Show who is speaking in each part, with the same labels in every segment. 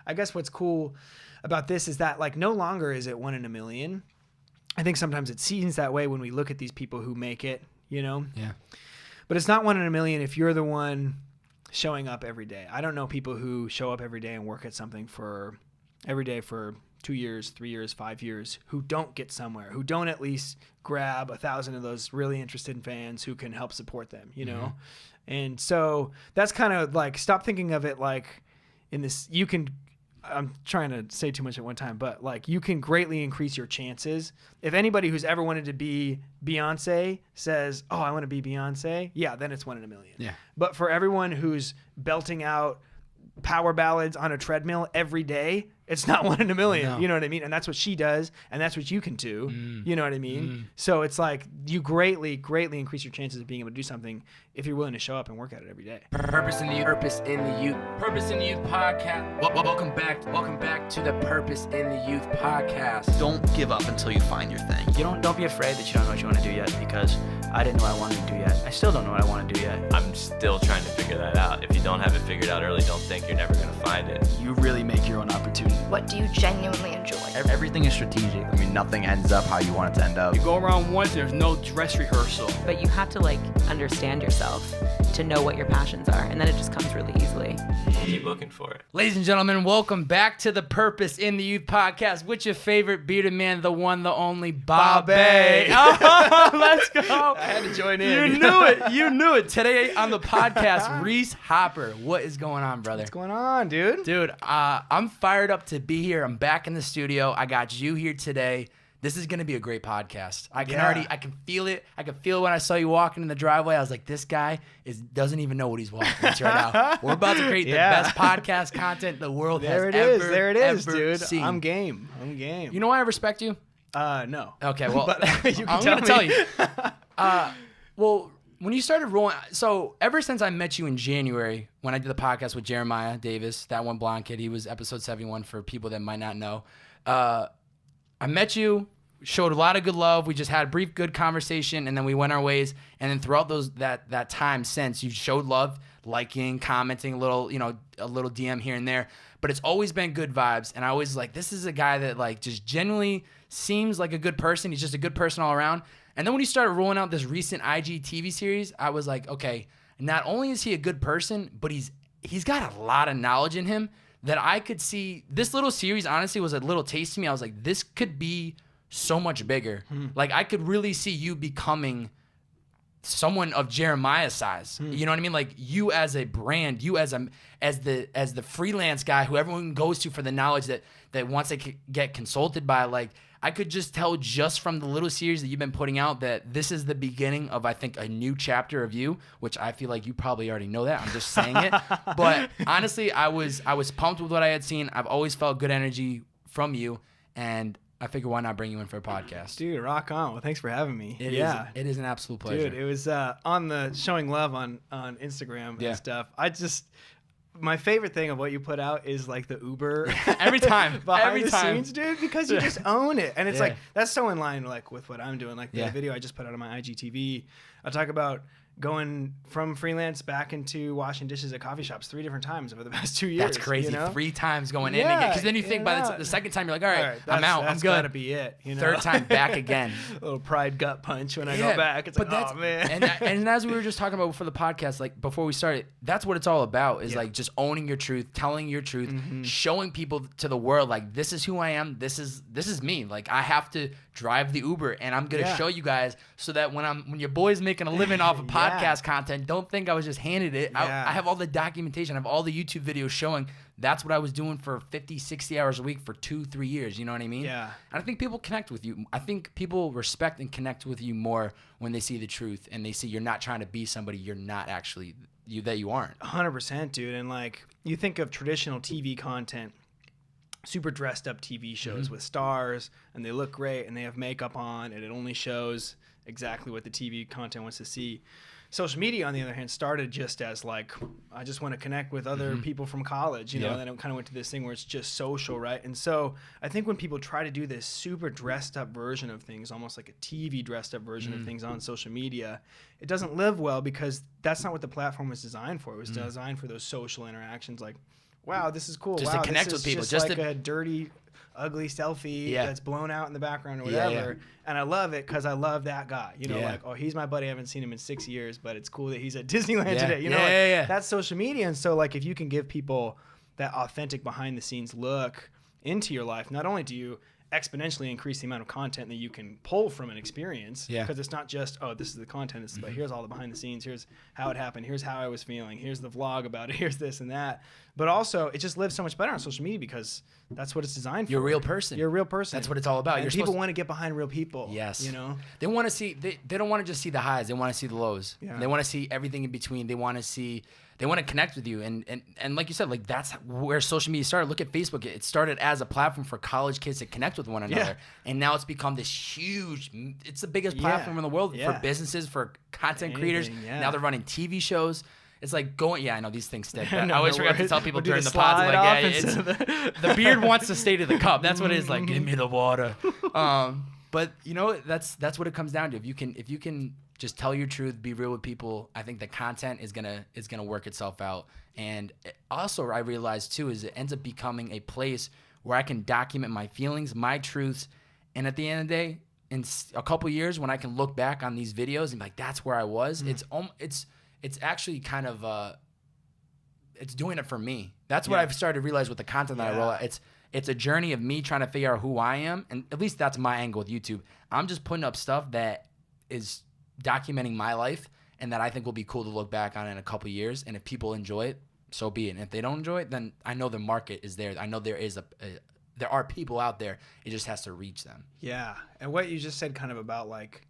Speaker 1: I guess what's cool about this is that like no longer is it 1 in a million. I think sometimes it seems that way when we look at these people who make it, you know?
Speaker 2: Yeah.
Speaker 1: But it's not 1 in a million if you're the one showing up every day. I don't know people who show up every day and work at something for every day for 2 years, 3 years, 5 years, who don't get somewhere, who don't at least grab 1,000 of those really interested fans who can help support them, you know? And so that's kind of like, stop thinking of it like in this, you can, I'm trying to say too much at one time, but like you can greatly increase your chances. If anybody who's ever wanted to be Beyonce says, oh, I want to be Beyonce, yeah, then it's 1 in a million.
Speaker 2: Yeah.
Speaker 1: But for everyone who's belting out power ballads on a treadmill every day, it's not 1 in a million.
Speaker 2: No.
Speaker 1: You know what I mean? And that's what she does, and that's what you can do. You know what I mean? So it's like you greatly increase your chances of being able to do something if you're willing to show up and work at it every day.
Speaker 3: Purpose in the Youth. Purpose in the Youth. Purpose in the Youth podcast. Welcome back to the Purpose in the Youth podcast.
Speaker 4: Don't give up until you find your thing.
Speaker 5: Don't be afraid that you don't know what you want to do yet, because I didn't know what I wanted to do yet. I still don't know what I want to do yet.
Speaker 6: I'm still trying to figure that out. If you don't have it figured out early, don't think you're never going to find it.
Speaker 4: You really make your own opportunity.
Speaker 7: What do you genuinely enjoy?
Speaker 4: Everything is strategic. I mean, nothing ends up how you want it to end up.
Speaker 3: You go around once, there's no dress rehearsal.
Speaker 8: But you have to like understand yourself to know what your passions are, and then it just comes really easily.
Speaker 6: Keep looking for it.
Speaker 2: Ladies and gentlemen, welcome back to the Purpose in the Youth podcast with your favorite bearded man, the one, the only Bobbbaaaay. Oh, let's go.
Speaker 1: I had to join in.
Speaker 2: You knew it. Today on the podcast, Reese Hopper. What is going on, brother?
Speaker 1: What's going on, dude?
Speaker 2: Dude, I'm fired up to be here. I'm back in the studio. I got you here today. This is going to be a great podcast. I can feel it. I can feel it when I saw you walking in the driveway. I was like, this guy doesn't even know what he's walking into right now. We're about to create the best podcast content the world has ever
Speaker 1: dude.
Speaker 2: seen.
Speaker 1: I'm game.
Speaker 2: You know why I respect you?
Speaker 1: No.
Speaker 2: Okay, well,
Speaker 1: But you can
Speaker 2: I'm going to tell you. Well, when you started rolling, so ever since I met you in January, when I did the podcast with Jeremiah Davis, That One Blond Kid, he was episode 71 for people that might not know. I met you, showed a lot of good love. We just had a brief, good conversation, and then we went our ways. And then throughout that time since, you showed love, liking, commenting, a little DM here and there. But it's always been good vibes. And I always like, this is a guy that like just genuinely seems like a good person. He's just a good person all around. And then when you started rolling out this recent IGTV series, I was like, okay, not only is he a good person, but he's got a lot of knowledge in him that I could see. This little series honestly was a little taste to me. I was like, this could be so much bigger. Like I could really see you becoming someone of Jeremiah's size. You know what I mean? Like you as a brand, you as the freelance guy who everyone goes to for the knowledge that wants to get consulted by. Like I could just tell just from the little series that you've been putting out that this is the beginning of, I think, a new chapter of you, which I feel like you probably already know that. I'm just saying it. But honestly, I was pumped with what I had seen. I've always felt good energy from you, and I figured why not bring you in for a podcast.
Speaker 1: Dude, rock on. Well, thanks for having me.
Speaker 2: It is an absolute pleasure.
Speaker 1: Dude, it was on the showing love on Instagram and stuff. My favorite thing of what you put out is like the Uber
Speaker 2: every time
Speaker 1: behind the scenes, dude, because you just own it. And it's like, that's so in line like with what I'm doing. Like the video I just put out on my IGTV, I talk about going from freelance back into washing dishes at coffee shops 3 different times over the past 2 years.
Speaker 2: That's crazy.
Speaker 1: You know?
Speaker 2: 3 times going in again. Because then you think by the second time, you're like, all right, I'm out. I'm good.
Speaker 1: That's got to be it. You know?
Speaker 2: 3rd time back again.
Speaker 1: A little pride gut punch when I go back. It's like, oh, man.
Speaker 2: And as we were just talking about for the podcast, like before we started, that's what it's all about is like just owning your truth, telling your truth, showing people to the world, like, this is who I am. This is me. Like, I have to drive the Uber, and I'm going to show you guys so that when your boy's making a living off of podcast content, don't think I was just handed it. I have all the documentation. I have all the YouTube videos showing that's what I was doing for 50, 60 hours a week for 2-3 years. You know what I mean?
Speaker 1: Yeah.
Speaker 2: And I think people connect with you. I think people respect and connect with you more when they see the truth and they see you're not trying to be somebody you're not actually, that you aren't.
Speaker 1: 100%, dude. And like, you think of traditional TV content, super dressed up TV shows with stars, and they look great and they have makeup on, and it only shows exactly what the TV content wants to see. Social media, on the other hand, started just as like, I just want to connect with other people from college, you know, and then it kind of went to this thing where it's just social, right? And so I think when people try to do this super dressed up version of things, almost like a TV dressed up version of things on social media, it doesn't live well because that's not what the platform was designed for. It was designed for those social interactions. Like, wow, this is cool.
Speaker 2: Just
Speaker 1: wow,
Speaker 2: to connect
Speaker 1: this
Speaker 2: with
Speaker 1: is
Speaker 2: people.
Speaker 1: just like a dirty, ugly selfie that's blown out in the background or whatever.
Speaker 2: Yeah.
Speaker 1: And I love it because I love that guy. You know, like, oh, he's my buddy. I haven't seen him in 6 years, but it's cool that he's at Disneyland today. You know, that's social media. And so, like, if you can give people that authentic behind the scenes look into your life, not only do you exponentially increase the amount of content that you can pull from an experience, because it's not just, oh, this is the content, it's but here's all the behind the scenes, here's how it happened, here's how I was feeling, here's the vlog about it, here's this and that. But also it just lives so much better on social media because that's what it's designed for.
Speaker 2: You're a real person.
Speaker 1: You're a real person.
Speaker 2: That's what it's all about.
Speaker 1: And people want to get behind real people.
Speaker 2: Yes.
Speaker 1: You know,
Speaker 2: they want to see, they don't want to just see the highs, they want to see the lows. They want to see everything in between. They want to connect with you. And like you said, like that's where social media started. Look at Facebook. It started as a platform for college kids to connect with one another. And now it's become this huge, it's the biggest platform in the world for businesses, for content creators. Now they're running TV shows. It's like going, I know these things stick. I always forgot to tell people during the pod, like, it's the beard wants to stay to the cup. That's what it is. Like, give me the water. But you know, that's what it comes down to. If you can just tell your truth, be real with people, I think the content is gonna work itself out. And also, I realized too, is it ends up becoming a place where I can document my feelings, my truths, and at the end of the day, in a couple years, when I can look back on these videos and be like, that's where I was. It's actually kind of it's doing it for me. That's what I've started to realize with the content that I roll out. It's a journey of me trying to figure out who I am, and at least that's my angle with YouTube. I'm just putting up stuff that is documenting my life and that I think will be cool to look back on in a couple years. And if people enjoy it, so be it. And if they don't enjoy it, then I know the market is there. I know there are people out there. It just has to reach them. Yeah.
Speaker 1: And what you just said kind of about like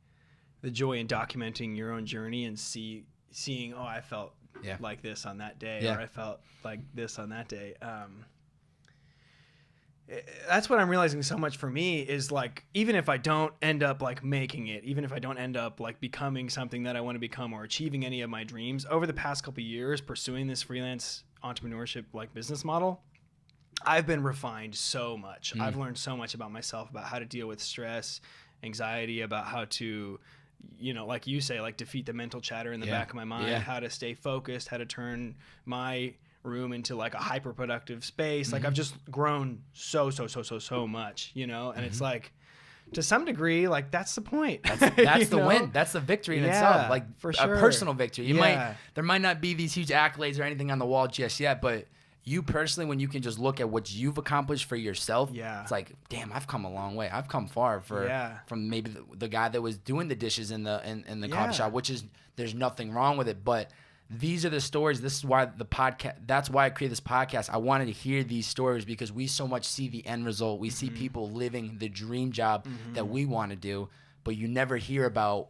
Speaker 1: the joy in documenting your own journey and seeing, oh, I felt like this on that day, or I felt like this on that day. That's what I'm realizing so much for me is like, even if I don't end up like making it, even if I don't end up like becoming something that I want to become or achieving any of my dreams, over the past couple of years pursuing this freelance entrepreneurship like business model, I've been refined so much. I've learned so much about myself, about how to deal with stress, anxiety, about how to, you know, like you say, like defeat the mental chatter in the back of my mind, how to stay focused, how to turn my room into like a hyper productive space. Like I've just grown so much, you know, and it's like, to some degree, like that's the point.
Speaker 2: That's the win. That's the victory in itself. Like
Speaker 1: for sure.
Speaker 2: A personal victory. There might not be these huge accolades or anything on the wall just yet, but you personally, when you can just look at what you've accomplished for yourself, it's like, damn, I've come a long way. I've come far from maybe the guy that was doing the dishes in the coffee shop, which is, there's nothing wrong with it, but these are the stories. This is why that's why I created this podcast. I wanted to hear these stories because we so much see the end result. We see people living the dream job that we want to do, but you never hear about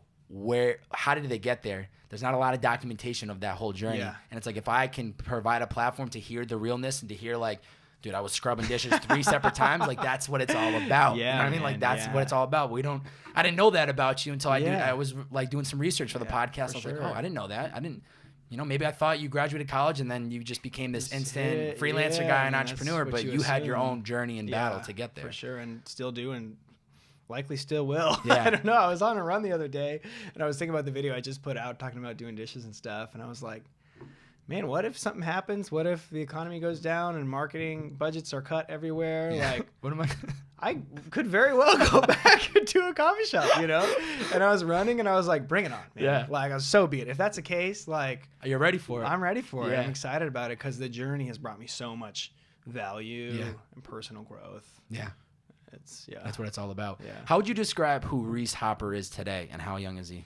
Speaker 2: how did they get there? There's not a lot of documentation of that whole journey. And it's like, if I can provide a platform to hear the realness and to hear like, dude, I was scrubbing dishes 3 separate times. Like that's what it's all about. You know what I mean? Like that's what it's all about. I didn't know that about you until I was like doing some research for the podcast. I was like, oh, I didn't know that. I didn't. You know, maybe I thought you graduated college and then you just became this instant freelancer guy and entrepreneur, but you had your own journey and battle to get there.
Speaker 1: For sure, and still do, and likely still will. I don't know. I was on a run the other day, and I was thinking about the video I just put out talking about doing dishes and stuff, and I was like, man, what if something happens? What if the economy goes down and marketing budgets are cut everywhere? Like,
Speaker 2: what am
Speaker 1: I could very well go back to a coffee shop, you know? And I was running and I was like, bring it on, man. Like, I was so be it. If that's the case, like,
Speaker 2: you're ready for it.
Speaker 1: I'm ready for it. I'm excited about it because the journey has brought me so much value and personal growth. That's
Speaker 2: what it's all about. How would you describe who Reese Hopper is today and how young is he?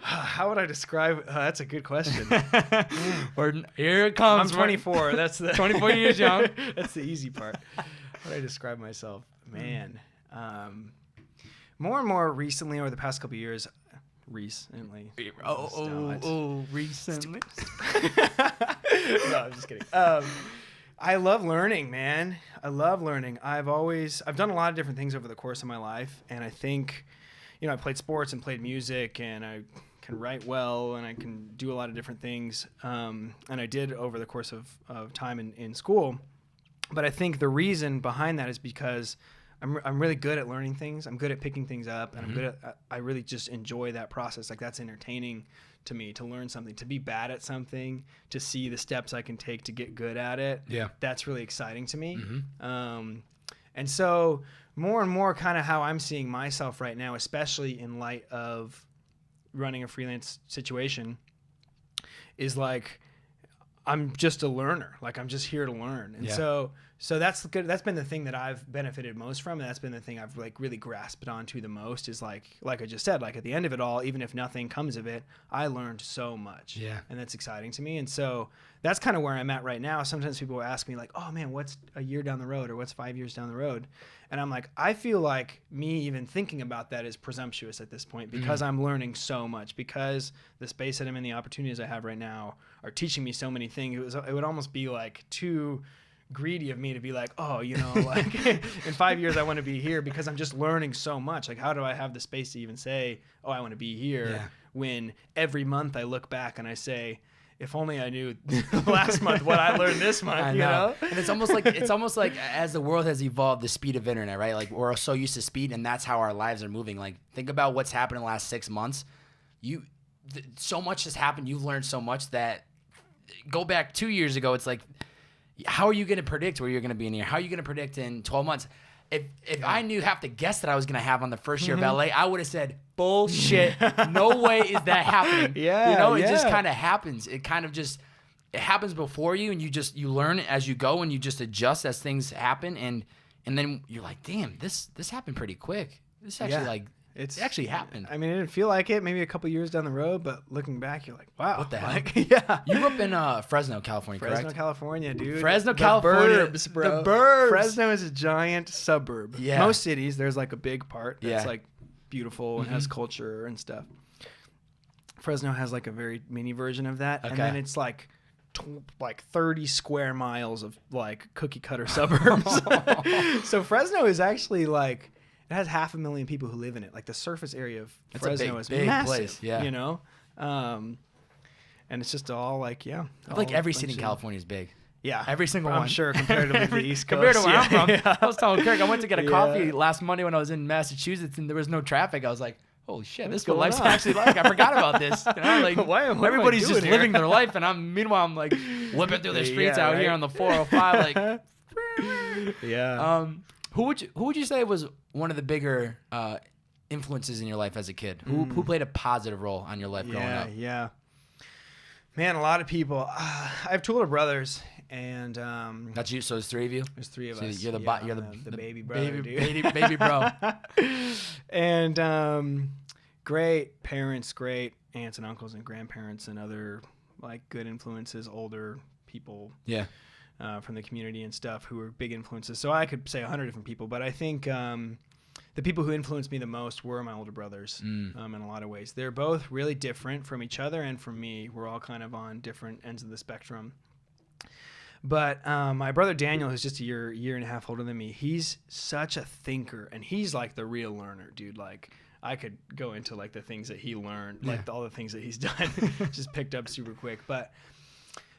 Speaker 1: How would I describe? That's a good question.
Speaker 2: Here it comes.
Speaker 1: I'm 24. That's the
Speaker 2: 24 years young.
Speaker 1: That's the easy part. How would I describe myself? Man, more and more recently, over the past couple of years, recently.
Speaker 2: Recently.
Speaker 1: No, I'm just kidding. I love learning, man. I love learning. I've done a lot of different things over the course of my life, and I think, you know, I played sports and played music, and I can write well, and I can do a lot of different things, and I did over the course of time in school. But I think the reason behind that is because I'm really good at learning things. I'm good at picking things up, and I really just enjoy that process. Like, that's entertaining to me to learn something, to be bad at something, to see the steps I can take to get good at it.
Speaker 2: Yeah.
Speaker 1: That's really exciting to me. And so more and more kind of how I'm seeing myself right now, especially in light of running a freelance situation, is like, I'm just a learner. Like, I'm just here to learn. And so that's good. That's been the thing that I've benefited most from. And that's been the thing I've like really grasped onto the most is like I just said, like at the end of it all, even if nothing comes of it, I learned so much. Yeah. And that's exciting to me. And so that's kind of where I'm at right now. Sometimes people will ask me like, oh man, what's a year down the road or what's 5 years down the road? And I'm like, I feel like me even thinking about that is presumptuous at this point because I'm learning so much, because the space that I'm in, the opportunities I have right now are teaching me so many things. It would almost be like too greedy of me to be like, oh, you know, like in 5 years I want to be here, because I'm just learning so much. Like, how do I have the space to even say, oh, I want to be here when every month I look back and I say, if only I knew last month what I learned this month, you know?
Speaker 2: And it's almost like as the world has evolved, the speed of internet, right? Like, we're so used to speed, and that's how our lives are moving. Like, think about what's happened in the last 6 months. So much has happened. You've learned so much that go back 2 years ago, it's like, how are you going to predict where you're going to be in a year? How are you going to predict in 12 months? If I knew half the guests that I was going to have on the first year of LA, I would have said, bullshit. No way is that happening.
Speaker 1: Yeah.
Speaker 2: You know, it just kind of happens. It kind of just, it happens before you, and you learn as you go, and you just adjust as things happen. And then you're like, damn, this happened pretty quick. This actually it actually happened.
Speaker 1: I mean, it didn't feel like it maybe a couple years down the road, but looking back, you're like, wow.
Speaker 2: What the hell?
Speaker 1: Like, yeah.
Speaker 2: You grew up in Fresno, California, correct?
Speaker 1: Fresno, California, dude.
Speaker 2: Fresno,
Speaker 1: The
Speaker 2: California.
Speaker 1: Burbs, bro.
Speaker 2: The burbs.
Speaker 1: Fresno is a giant suburb.
Speaker 2: Yeah.
Speaker 1: Most cities, there's like a big part that's
Speaker 2: Yeah.
Speaker 1: like beautiful and has culture and stuff. Fresno has like a very mini version of that.
Speaker 2: Okay.
Speaker 1: And then it's like 30 square miles of like cookie cutter suburbs. So Fresno is actually like, it has 500,000 people who live in it. Like, the surface area of Fresno is
Speaker 2: big
Speaker 1: massive,
Speaker 2: place, yeah.
Speaker 1: you know? And it's just all like, yeah.
Speaker 2: I feel like
Speaker 1: all
Speaker 2: every
Speaker 1: a
Speaker 2: city in
Speaker 1: bunch of-
Speaker 2: California is big.
Speaker 1: Yeah.
Speaker 2: Every single
Speaker 1: I'm
Speaker 2: one.
Speaker 1: sure, comparatively to the East Coast.
Speaker 2: Compared to where I'm from.
Speaker 1: Yeah.
Speaker 2: I was telling Kirk, I went to get a
Speaker 1: Yeah.
Speaker 2: coffee last Monday when I was in Massachusetts, and there was no traffic. I was like, holy shit, this is what
Speaker 1: going
Speaker 2: life's
Speaker 1: on?
Speaker 2: actually like. I forgot about this. You know, like,
Speaker 1: What am I
Speaker 2: everybody's
Speaker 1: doing
Speaker 2: just
Speaker 1: here?
Speaker 2: living their life, and meanwhile, I'm like whipping through the streets out here on the 405. Like,
Speaker 1: Yeah.
Speaker 2: who would you say was one of the bigger influences in your life as a kid? Who played a positive role on your life growing up?
Speaker 1: Yeah. Man, a lot of people. I have two older brothers, and
Speaker 2: That's you. So there's three of you.
Speaker 1: there's three of
Speaker 2: So
Speaker 1: us.
Speaker 2: you're the
Speaker 1: Yeah,
Speaker 2: you're
Speaker 1: I'm
Speaker 2: the
Speaker 1: baby brother,
Speaker 2: baby,
Speaker 1: dude.
Speaker 2: baby bro.
Speaker 1: And great parents, great aunts and uncles and grandparents and other like good influences, older people
Speaker 2: Yeah.
Speaker 1: From the community and stuff who were big influences. So I could say 100 different people, but I think the people who influenced me the most were my older brothers in a lot of ways. They're both really different from each other and from me. We're all kind of on different ends of the spectrum. But my brother Daniel, who's just a year and a half older than me, he's such a thinker, and he's like the real learner, dude. Like, I could go into like the things that he learned, like all the things that he's done, just picked up super quick. But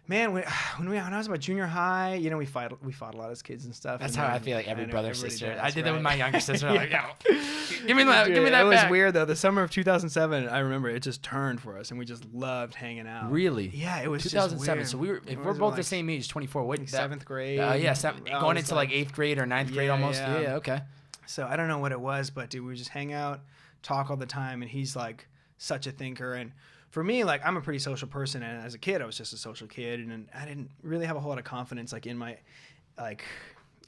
Speaker 1: man, when I was about junior high, you know, we fought a lot as kids and stuff.
Speaker 2: That's
Speaker 1: and
Speaker 2: how
Speaker 1: then-
Speaker 2: I feel like every
Speaker 1: know
Speaker 2: brother
Speaker 1: everybody
Speaker 2: sister.
Speaker 1: does,
Speaker 2: I did that with my
Speaker 1: right?
Speaker 2: younger sister. Like, give me that.
Speaker 1: Dude,
Speaker 2: Give me that.
Speaker 1: It was
Speaker 2: back.
Speaker 1: weird though. The summer of 2007, I remember it just turned for us, and we just loved hanging out.
Speaker 2: Really?
Speaker 1: Yeah, it was
Speaker 2: 2007.
Speaker 1: Just
Speaker 2: So
Speaker 1: weird.
Speaker 2: if
Speaker 1: It
Speaker 2: we're
Speaker 1: was
Speaker 2: both
Speaker 1: like
Speaker 2: the same age, 24. What?
Speaker 1: like seventh grade.
Speaker 2: Yeah,
Speaker 1: I
Speaker 2: going
Speaker 1: was
Speaker 2: into like 8th grade or 9th grade
Speaker 1: Yeah,
Speaker 2: almost.
Speaker 1: yeah.
Speaker 2: Yeah. Okay.
Speaker 1: So I don't know what it was, but dude, we would just hang out, talk all the time, and he's like such a thinker. And for me, like, I'm a pretty social person, and as a kid, I was just a social kid, and I didn't really have a whole lot of confidence like in my like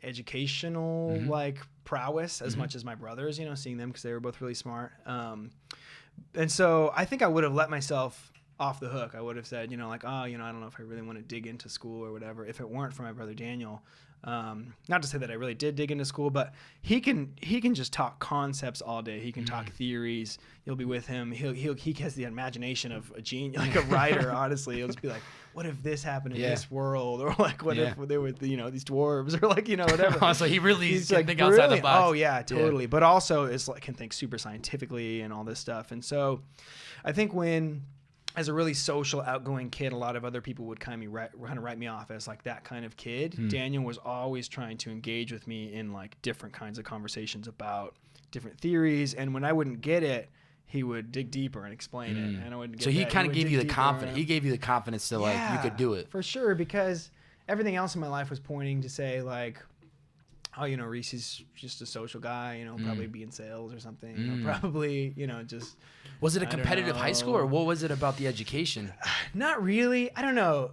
Speaker 1: educational like prowess as much as my brothers, you know, seeing them because they were both really smart. And so I think I would have let myself off the hook. I would have said, you know, like, oh, you know, I don't know if I really want to dig into school or whatever, if it weren't for my brother Daniel. Not to say that I really did dig into school, but he can just talk concepts all day. He can talk theories. You'll be with him. He has the imagination of a genius, like a writer. Honestly, he'll just be like, what if this happened in this world, or like what if they were, you know, these dwarves, or like, you know, whatever.
Speaker 2: So he really
Speaker 1: He's
Speaker 2: can
Speaker 1: like
Speaker 2: think outside the box.
Speaker 1: Oh yeah, totally. But also is like can think super scientifically and all this stuff. And so I think when, as a really social, outgoing kid, a lot of other people would kind of write me off as like that kind of kid. Daniel was always trying to engage with me in like different kinds of conversations about different theories. And when I wouldn't get it, he would dig deeper and explain it, and I wouldn't get
Speaker 2: So he
Speaker 1: that.
Speaker 2: kind of
Speaker 1: would
Speaker 2: gave
Speaker 1: dig
Speaker 2: you the
Speaker 1: deeper.
Speaker 2: confidence. He gave you the confidence to like you could do it.
Speaker 1: For sure, because everything else in my life was pointing to say like, oh, you know, Reese is just a social guy, you know, probably be in sales or something, you know, probably, you know, just.
Speaker 2: Was it a
Speaker 1: I don't
Speaker 2: competitive high school, or
Speaker 1: know.
Speaker 2: what was it about the education?
Speaker 1: Not really. I don't know.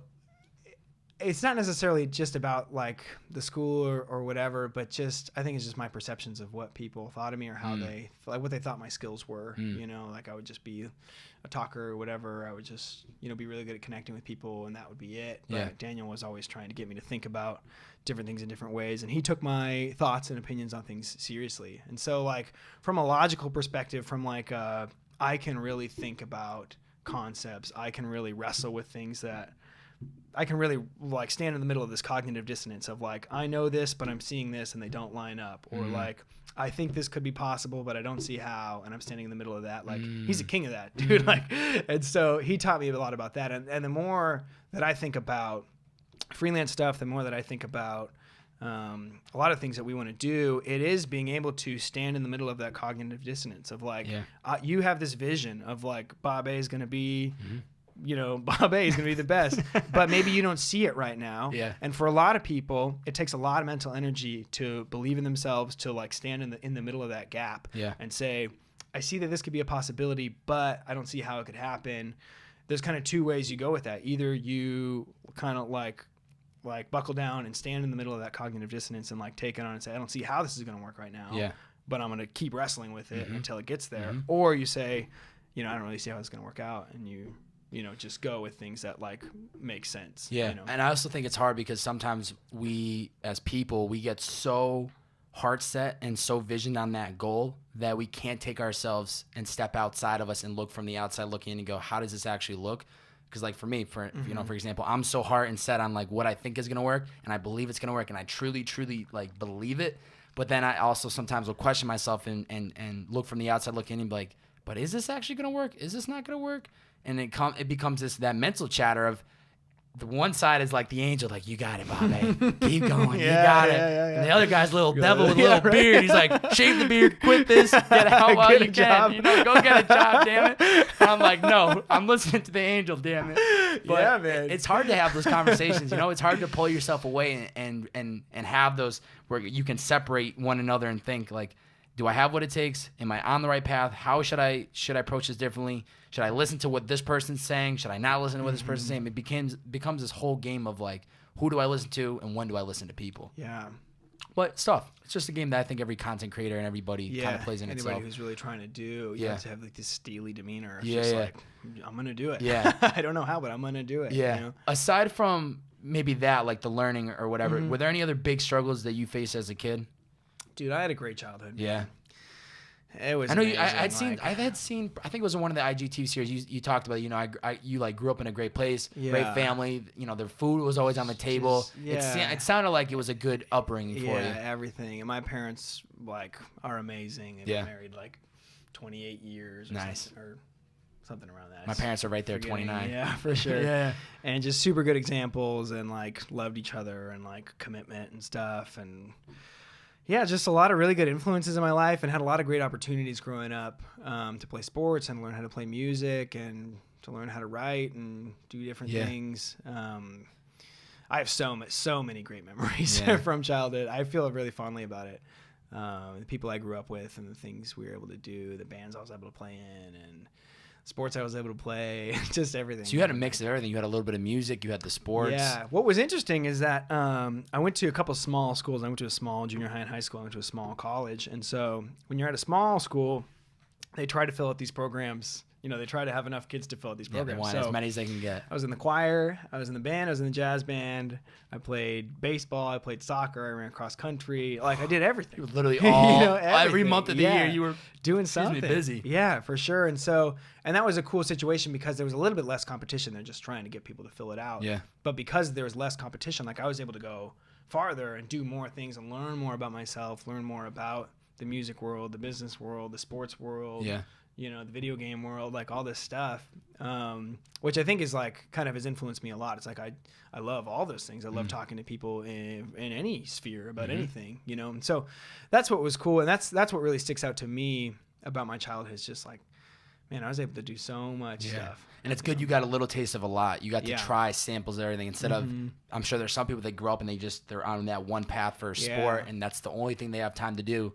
Speaker 1: It's not necessarily just about like the school or whatever, but just I think it's just my perceptions of what people thought of me or how they like what they thought my skills were. You know, like I would just be a talker or whatever. I would just, you know, be really good at connecting with people, and that would be it. But
Speaker 2: Yeah.
Speaker 1: Daniel was always trying to get me to think about different things in different ways, and he took my thoughts and opinions on things seriously. And so like from a logical perspective, from like I can really think about concepts. I can really wrestle with things that I can really like stand in the middle of this cognitive dissonance of like, I know this, but I'm seeing this and they don't line up. Or like, I think this could be possible, but I don't see how. And I'm standing in the middle of that. Like he's a king of that, dude. Like, and so he taught me a lot about that. And the more that I think about freelance stuff, the more that I think about a lot of things that we want to do, it is being able to stand in the middle of that cognitive dissonance of like, you have this vision of like Bobbbaaaay is going to be, you know, Bobbbaaaay is going to be the best, but maybe you don't see it right now.
Speaker 2: Yeah.
Speaker 1: And for a lot of people, it takes a lot of mental energy to believe in themselves, to like stand in the middle of that gap and say, I see that this could be a possibility, but I don't see how it could happen. There's kind of two ways you go with that. Either you kind of like buckle down and stand in the middle of that cognitive dissonance and like take it on and say, I don't see how this is going to work right now.
Speaker 2: Yeah.
Speaker 1: But I'm going to keep wrestling with it until it gets there. Or you say, you know, I don't really see how it's going to work out, and you know, just go with things that like make sense.
Speaker 2: Yeah.
Speaker 1: You know?
Speaker 2: And I also think it's hard because sometimes we as people, we get so heart set and so visioned on that goal that we can't take ourselves and step outside of us and look from the outside looking in and go, how does this actually look? Because like for me, you know, for example, I'm so heart and set on like what I think is going to work, and I believe it's going to work, and I truly like believe it. But then I also sometimes will question myself and look from the outside looking in and be like, but is this actually going to work? Is this not going to work? And it becomes that mental chatter of the one side is like the angel, like, you got it, Bobbbaaaay. Keep going. You got it. And the other guy's a little devil with a little beard. He's like, shave the beard, quit this, get out while you can. You know, go get a job, damn it. And I'm like, no, I'm listening to the angel, damn it. But
Speaker 1: Yeah, man.
Speaker 2: it's hard to have those conversations. You know, it's hard to pull yourself away and have those where you can separate one another and think like, do I have what it takes? Am I on the right path? How should I approach this differently? Should I listen to what this person's saying? Should I not listen to what this person's saying? It becomes this whole game of like, who do I listen to and when do I listen to people?
Speaker 1: Yeah.
Speaker 2: But it's tough. It's just a game that I think every content creator and everybody kind of plays in
Speaker 1: anybody
Speaker 2: itself.
Speaker 1: who's really trying to do, you have to have like this steely demeanor. It's
Speaker 2: Yeah,
Speaker 1: just
Speaker 2: yeah.
Speaker 1: like, I'm gonna do it.
Speaker 2: Yeah.
Speaker 1: I don't know how, but I'm gonna do it.
Speaker 2: Yeah.
Speaker 1: You know?
Speaker 2: Aside from maybe that, like the learning or whatever, were there any other big struggles that you faced as a kid?
Speaker 1: Dude, I had a great childhood. Man.
Speaker 2: Yeah.
Speaker 1: It was.
Speaker 2: I know
Speaker 1: amazing.
Speaker 2: I had seen. I think it was in one of the IGTV series. You talked about. You know, you like grew up in a great place, great family. You know, their food was always on the table. It sounded like it was a good upbringing for you.
Speaker 1: Yeah, everything. And my parents like are amazing. They've been married like 28 years. Or something around that.
Speaker 2: My parents are right there,
Speaker 1: Forgetting.
Speaker 2: 29.
Speaker 1: Yeah, for sure.
Speaker 2: Yeah.
Speaker 1: And just super good examples, and like loved each other, and like commitment and stuff, and. Yeah, just a lot of really good influences in my life, and had a lot of great opportunities growing up to play sports and learn how to play music and to learn how to write and do different things. I have so many great memories from childhood. I feel really fondly about it. The people I grew up with and the things we were able to do, the bands I was able to play in, and sports I was able to play, just everything.
Speaker 2: So you had a mix of everything. You had a little bit of music. You had the sports.
Speaker 1: Yeah. What was interesting is that I went to a couple small schools. I went to a small junior high and high school. I went to a small college. And so when you're at a small school, they try to fill out these programs. You know, they try to have enough kids to fill out these programs.
Speaker 2: They want as many as they can get.
Speaker 1: I was in the choir. I was in the band. I was in the jazz band. I played baseball. I played soccer. I ran cross country. Like, I did everything.
Speaker 2: Literally all, every
Speaker 1: everything.
Speaker 2: month of the year you were
Speaker 1: doing something.
Speaker 2: busy.
Speaker 1: Yeah, for sure. And that was a cool situation because there was a little bit less competition than just trying to get people to fill it out.
Speaker 2: Yeah.
Speaker 1: But because there was less competition, like I was able to go farther and do more things and learn more about myself, learn more about the music world, the business world, the sports world.
Speaker 2: Yeah.
Speaker 1: You know, the video game world, like all this stuff, which I think is like kind of has influenced me a lot. It's like I love all those things. I love talking to people in any sphere about anything, you know. And so that's what was cool, and that's what really sticks out to me about my childhood. Is just like man, I was able to do so much stuff.
Speaker 2: And it's good you got a little taste of a lot. You got to try samples of everything instead of, I'm sure there's some people that grow up and they're on that one path for a sport and that's the only thing they have time to do.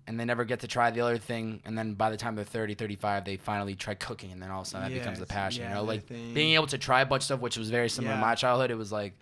Speaker 2: And they never get to try the other thing. And then by the time they're 30, 35, they finally try cooking. And then all of a sudden that becomes the passion, you know, like being able to try a bunch of stuff, which was very similar to my childhood. It was like,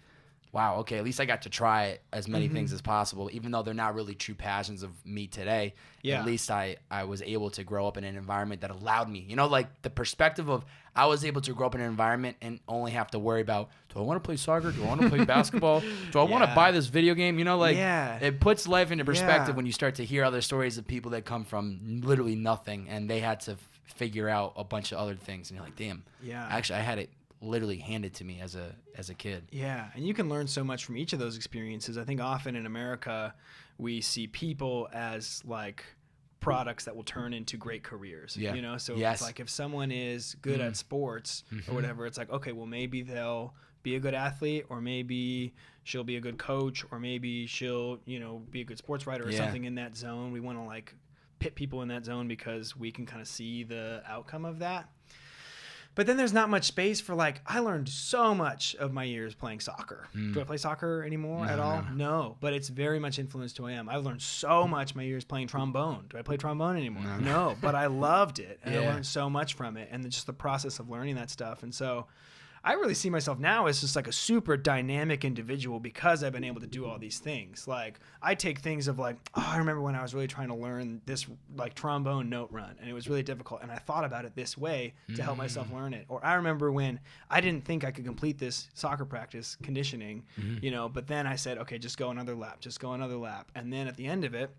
Speaker 2: wow, okay, at least I got to try as many things as possible, even though they're not really true passions of me today. At least I was able to grow up in an environment that allowed me, you know, like the perspective of I was able to grow up in an environment and only have to worry about, do I want to play soccer? Do I want to play basketball? Do I want to buy this video game? You know, like it puts life into perspective when you start to hear other stories of people that come from literally nothing and they had to figure out a bunch of other things. And you're like, damn, actually I had it literally handed to me as a kid.
Speaker 1: Yeah, and you can learn so much from each of those experiences. I think often in America we see people as like products that will turn into great careers. You know, so it's like if someone is good at sports or whatever, it's like, okay, well maybe they'll be a good athlete, or maybe she'll be a good coach, or maybe she'll, you know, be a good sports writer or something in that zone. We want to like pit people in that zone because we can kind of see the outcome of that. But then there's not much space for like, I learned so much of my years playing soccer. Do I play soccer anymore at all? No, but it's very much influenced who I am. I've learned so much my years playing trombone. Do I play trombone anymore? No, but I loved it. And I learned so much from it. And just the process of learning that stuff. And so I really see myself now as just like a super dynamic individual because I've been able to do all these things. Like I take things of like, oh, I remember when I was really trying to learn this like trombone note run and it was really difficult. And I thought about it this way to help myself learn it. Or I remember when I didn't think I could complete this soccer practice conditioning, you know, but then I said, okay, just go another lap, just go another lap. And then at the end of it,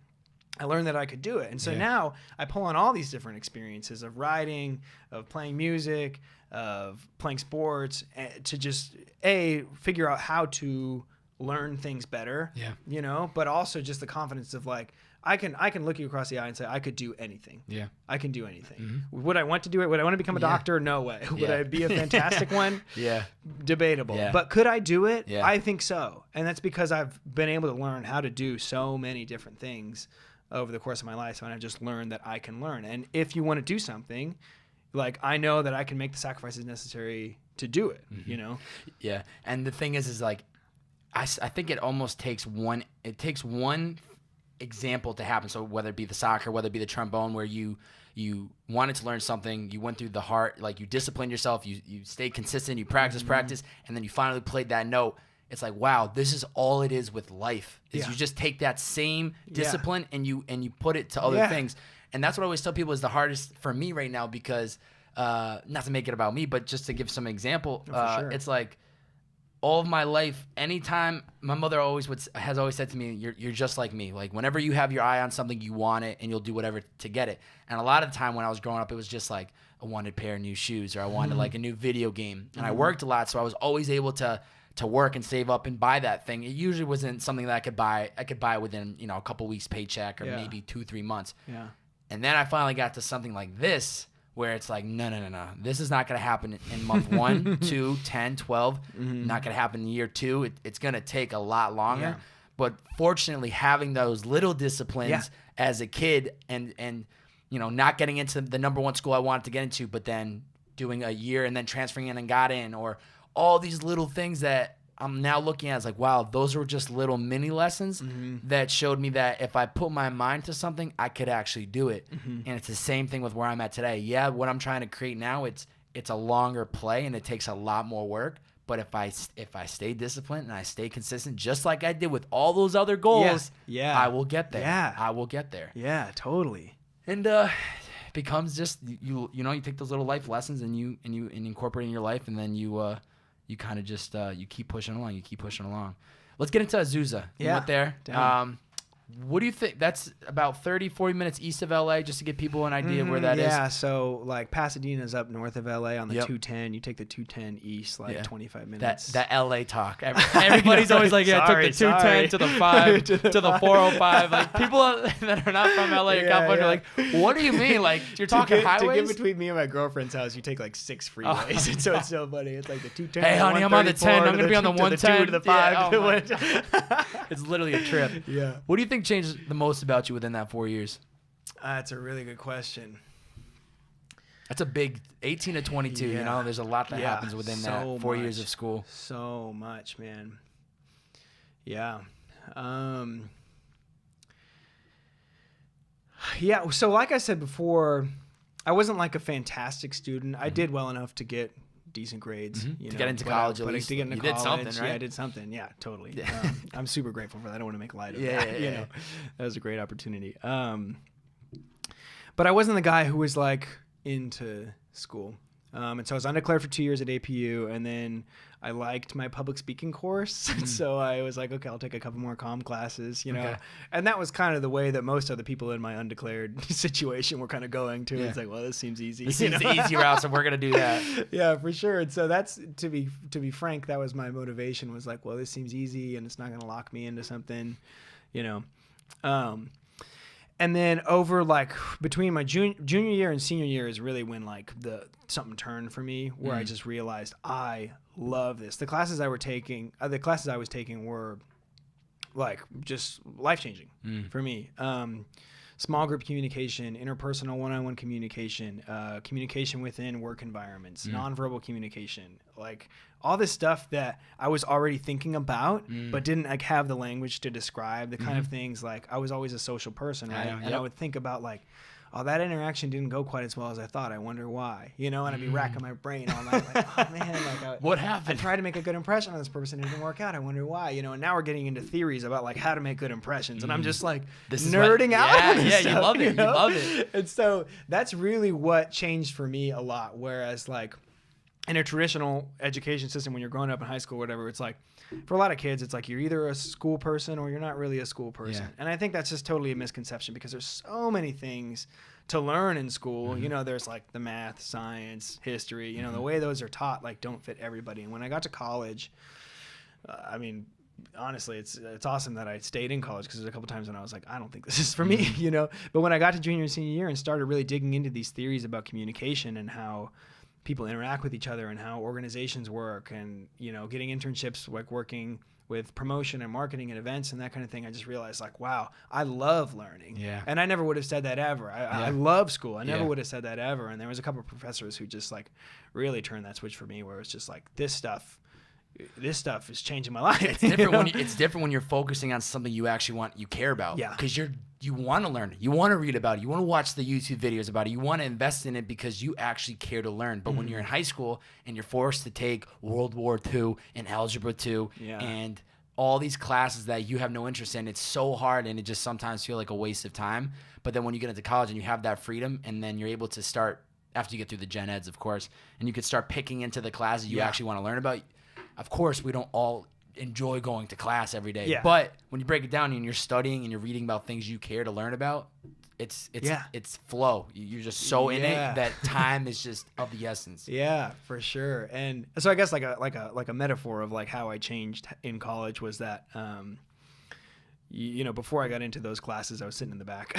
Speaker 1: I learned that I could do it. And so now I pull on all these different experiences of writing, of playing music, of playing sports to just figure out how to learn things better, you know, but also just the confidence of like, I can look you across the eye and say, I could do anything. I can do anything. Would I want to do it? Would I want to become a doctor? No way. Would I be a fantastic one? Debatable. But could I do it? I think so. And that's because I've been able to learn how to do so many different things over the course of my life. And I've just learned that I can learn. And if you want to do something, like I know that I can make the sacrifices necessary to do it, you know? Yeah.
Speaker 2: And the thing is like, I think it almost takes one example to happen. So whether it be the soccer, whether it be the trombone, where you wanted to learn something, you went through the heart, like you disciplined yourself, you stayed consistent, you practice, and then you finally played that note. It's like, wow, this is all it is with life. You just take that same discipline and you put it to other things. And that's what I always tell people is the hardest for me right now because, not to make it about me, but just to give some example, it's like all of my life, anytime my mother has always said to me, you're just like me. Like whenever you have your eye on something, you want it and you'll do whatever to get it. And a lot of the time when I was growing up, it was just like I wanted a pair of new shoes or I wanted like a new video game. And I worked a lot, so I was always able to work and save up and buy that thing. It usually wasn't something that I could buy. I could buy it within, you know, a couple weeks paycheck or maybe 2-3 months. And then I finally got to something like this where it's like, no. This is not going to happen in month 1, 2, 10, 12. Not going to happen in year 2. It's going to take a lot longer. But fortunately, having those little disciplines as a kid and you know, not getting into the number 1 school I wanted to get into, but then doing a year and then transferring in and got in, or all these little things that I'm now looking at as like, wow, those were just little mini lessons that showed me that if I put my mind to something, I could actually do it. And it's the same thing with where I'm at today. Yeah, what I'm trying to create now, it's a longer play and it takes a lot more work. But if I stay disciplined and I stay consistent, just like I did with all those other goals, I will get there. I will get there.
Speaker 1: Yeah, totally.
Speaker 2: And becomes just you know, you take those little life lessons and you incorporate in your life, and then you kind of just you keep pushing along. Let's get into Azusa. You went there. What do you think? That's about 30-40 minutes east of LA, just to give people an idea of where that is.
Speaker 1: Yeah, so like Pasadena's up north of LA on the 210. You take the 210 east, like 25 minutes.
Speaker 2: That LA talk. Everybody's always like, I took the 210 to the 5 to the 405. Like people that are not from LA or California are like, what do you mean? Like you're talking highways?
Speaker 1: To get between me and my girlfriend's house, you take like 6 freeways. And so it's so funny. It's like the 210.
Speaker 2: Hey, honey, I'm on the 10. I'm going to be on the 110.
Speaker 1: To the 2 to the 5.
Speaker 2: It's literally a trip.
Speaker 1: Yeah.
Speaker 2: What do you think changed the most about you within that 4 years?
Speaker 1: That's a really good question.
Speaker 2: That's a big 18 to 22. You know, there's a lot that happens within that 4 years of school.
Speaker 1: So much, man. Yeah. Yeah. So like I said before, I wasn't like a fantastic student. I did well enough to get decent grades, you know,
Speaker 2: to get into college. At least
Speaker 1: to get into
Speaker 2: you
Speaker 1: college,
Speaker 2: did something, right?
Speaker 1: Yeah, I did something. Yeah, totally.
Speaker 2: Yeah.
Speaker 1: I'm super grateful for that. I don't want to make light of that. You know, that was a great opportunity. But I wasn't the guy who was like into school. And so I was undeclared for 2 years at APU, and then I liked my public speaking course. So I was like, okay, I'll take a couple more comm classes, you know. And that was kind of the way that most other people in my undeclared situation were kind of going to. It's like, well, this seems easy.
Speaker 2: This seems the easy route, so we're going to do that.
Speaker 1: Yeah, for sure. And so that's, to be frank, that was my motivation, was like, well, this seems easy and it's not going to lock me into something, you know. And then over like between my junior year and senior year is really when like something turned for me, where I just realized I love this. The classes I was taking were like just life-changing for me. Small group communication, interpersonal one-on-one communication, communication within work environments, nonverbal communication, like all this stuff that I was already thinking about, but didn't like have the language to describe the kind of things. Like I was always a social person, right? And I would think about like, oh, that interaction didn't go quite as well as I thought. I wonder why, you know? And I'd be racking my brain all night, like, oh man, like
Speaker 2: what happened?
Speaker 1: I tried to make a good impression on this person, it didn't work out. I wonder why, you know? And now we're getting into theories about like how to make good impressions, and I'm just like nerding out.
Speaker 2: Yeah,
Speaker 1: stuff,
Speaker 2: you love it.
Speaker 1: You know?
Speaker 2: You love it.
Speaker 1: And so that's really what changed for me a lot. Whereas like in a traditional education system, when you're growing up in high school or whatever, it's like, for a lot of kids, it's like you're either a school person or you're not really a school person. Yeah. And I think that's just totally a misconception, because there's so many things to learn in school. You know, there's like the math, science, history, you know, the way those are taught, like don't fit everybody. And when I got to college, I mean, honestly, it's awesome that I stayed in college, because there's a couple times when I was like, I don't think this is for me, you know. But when I got to junior and senior year and started really digging into these theories about communication and how people interact with each other and how organizations work, and, you know, getting internships, like working with promotion and marketing and events and that kind of thing, I just realized like, wow, I love learning. Yeah. And I never would have said that ever. I love school. I never would have said that ever. And there was a couple of professors who just like really turned that switch for me, where it's just like, this stuff is changing my life.
Speaker 2: It's different it's different when you're focusing on something you actually you care about.
Speaker 1: Yeah.
Speaker 2: Because you want to learn. You want to read about it. You want to watch the YouTube videos about it. You want to invest in it because you actually care to learn. But when you're in high school and you're forced to take World War II and Algebra 2 and all these classes that you have no interest in, it's so hard, and it just sometimes feels like a waste of time. But then when you get into college and you have that freedom, and then you're able to start, after you get through the gen eds, of course, and you could start picking into the classes you actually want to learn about. Of course, we don't all enjoy going to class every day. Yeah. But when you break it down and you're studying and you're reading about things you care to learn about, it's flow. You're just so in it that time is just of the essence.
Speaker 1: Yeah, for sure. And so I guess like a metaphor of like how I changed in college was that you know, before I got into those classes, I was sitting in the back.